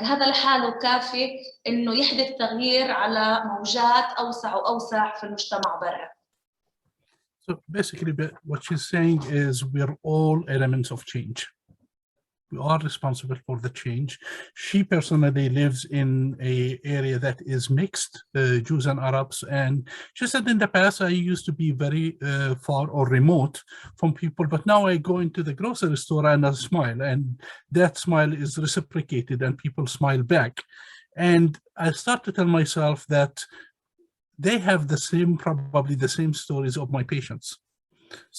هذا لحاله كافي انه يحدث تغيير على موجات اوسع واوسع في المجتمع برا. So basically, what she's saying is we're all elements of change. We are responsible for the change. She personally lives in an area that is mixed, Jews and Arabs. And she said in the past, I used to be very far or remote from people, but now I go into the grocery store and I smile, and that smile is reciprocated and people smile back. And I start to tell myself that they have probably the same stories of my patients.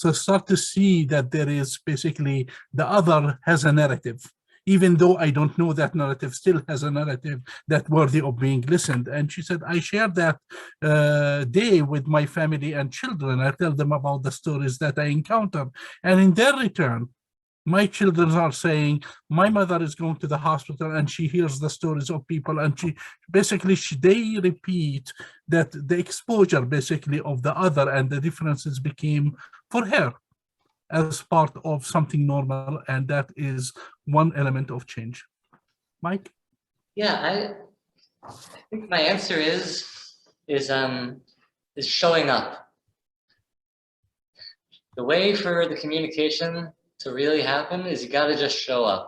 So start to see that there is basically the other has a narrative, even though I don't know that narrative, still has a narrative that worthy of being listened. And she said, I share that day with my family and children. I tell them about the stories that I encounter. And in their return, my children are saying, my mother is going to the hospital and she hears the stories of people, and they repeat that the exposure basically of the other and the differences became for her as part of something normal, and that is one element of change. Mike? Yeah, I think my answer is showing up. The way for the communication to really happen is you got to just show up.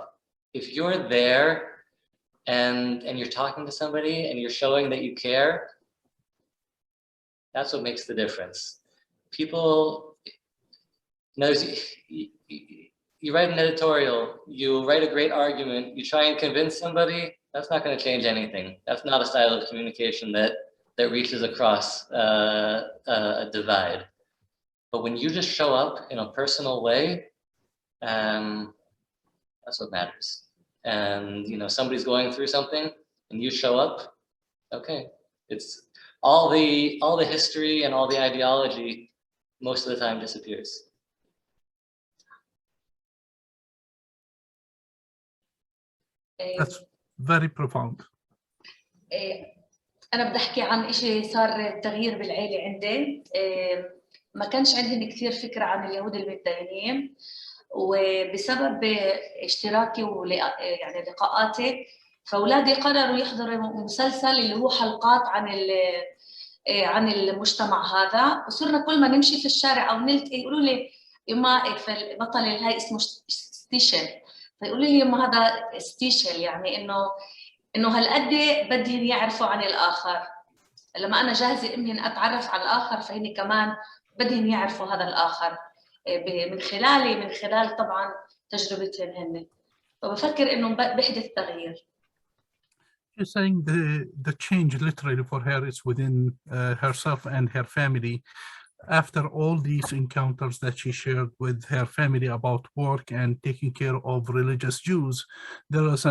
If you're there and you're talking to somebody and you're showing that you care, that's what makes the difference. People, you write an editorial, you write a great argument, you try and convince somebody, that's not going to change anything. That's not a style of communication that reaches across a divide. But when you just show up in a personal way, that's what matters. And somebody's going through something and you show up, okay. It's all the history and all the ideology most of the time disappears. That's very profound. أنا بدي أحكي عن إشي صار تغيير بالعيلة عندي. ما كانش عندهم كثير فكرة عن اليهود المتدينين، وبسبب اشتراكي يعني لقاءاتي، فأولادي قرروا يحضروا مسلسل اللي هو حلقات عن المجتمع هذا. وصرنا كل ما نمشي في الشارع أو نلتقي يقولوا لي يما البطل اللي هاي اسمه ستيشل، فيقولوا لي يما هذا ستيشل، يعني إنه هالقد بدهم يعرفوا عن الآخر. لما أنا جاهزة إني أتعرف على الآخر فهني كمان بدهم يعرفوا هذا الآخر من خلال طبعا تجربتهم هن. فبفكر إنه بحدث تغيير. She's saying the change literally for her is within herself and her family. After all these encounters that she shared with her family about work and taking care of religious Jews, there was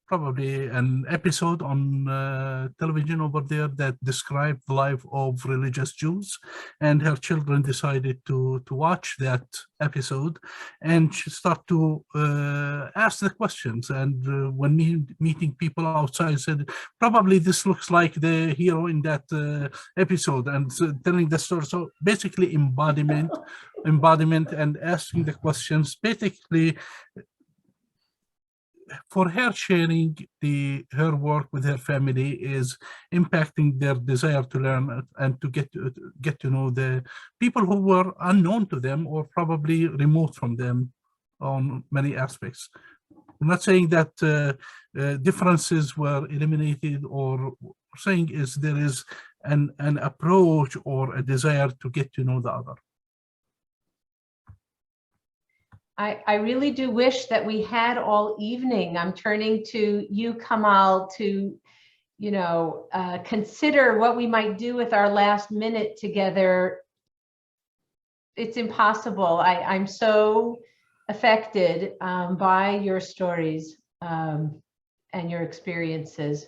probably an episode on television over there that described the life of religious Jews, and her children decided to watch that episode, and she started to ask the questions. And when meeting people outside, said, probably this looks like the hero in that episode, and telling the story. So basically embodiment and asking the questions, basically for her sharing her work with her family is impacting their desire to learn and to get to know the people who were unknown to them or probably remote from them on many aspects. I'm not saying that differences were eliminated, or saying is there is an approach or a desire to get to know the other. I really do wish that we had all evening. I'm turning to you, Kamal, to, you know, consider what we might do with our last minute together. It's impossible. I'm so affected by your stories and your experiences.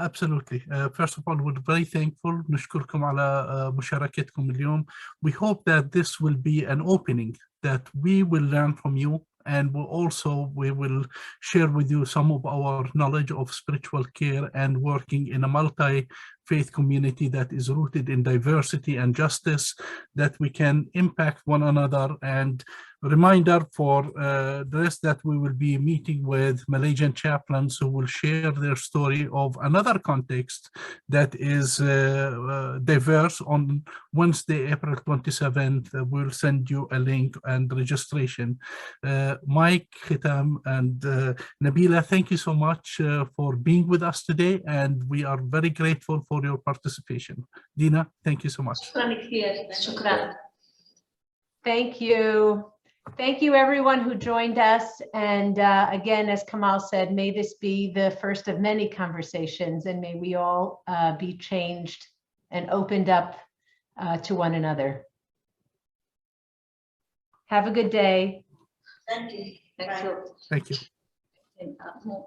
Absolutely. First of all, we're very thankful. نشكركم على مشاركتكم اليوم. We hope that this will be an opening, that we will learn from you, and we will share with you some of our knowledge of spiritual care and working in a multi-faith community that is rooted in diversity and justice, that we can impact one another. And reminder for the rest that we will be meeting with Malaysian chaplains who will share their story of another context that is diverse on Wednesday, April 27th. We'll send you a link and registration. Mike, Khitam, and Nabila, thank you so much for being with us today, and we are very grateful for your participation. Deena, thank you so much. شكرا كثير. شكرا. Thank you. Thank you, everyone who joined us. And again, as Kamal said, may this be the first of many conversations, and may we all be changed and opened up to one another. Have a good day. Thank you. Thank you. Thank you.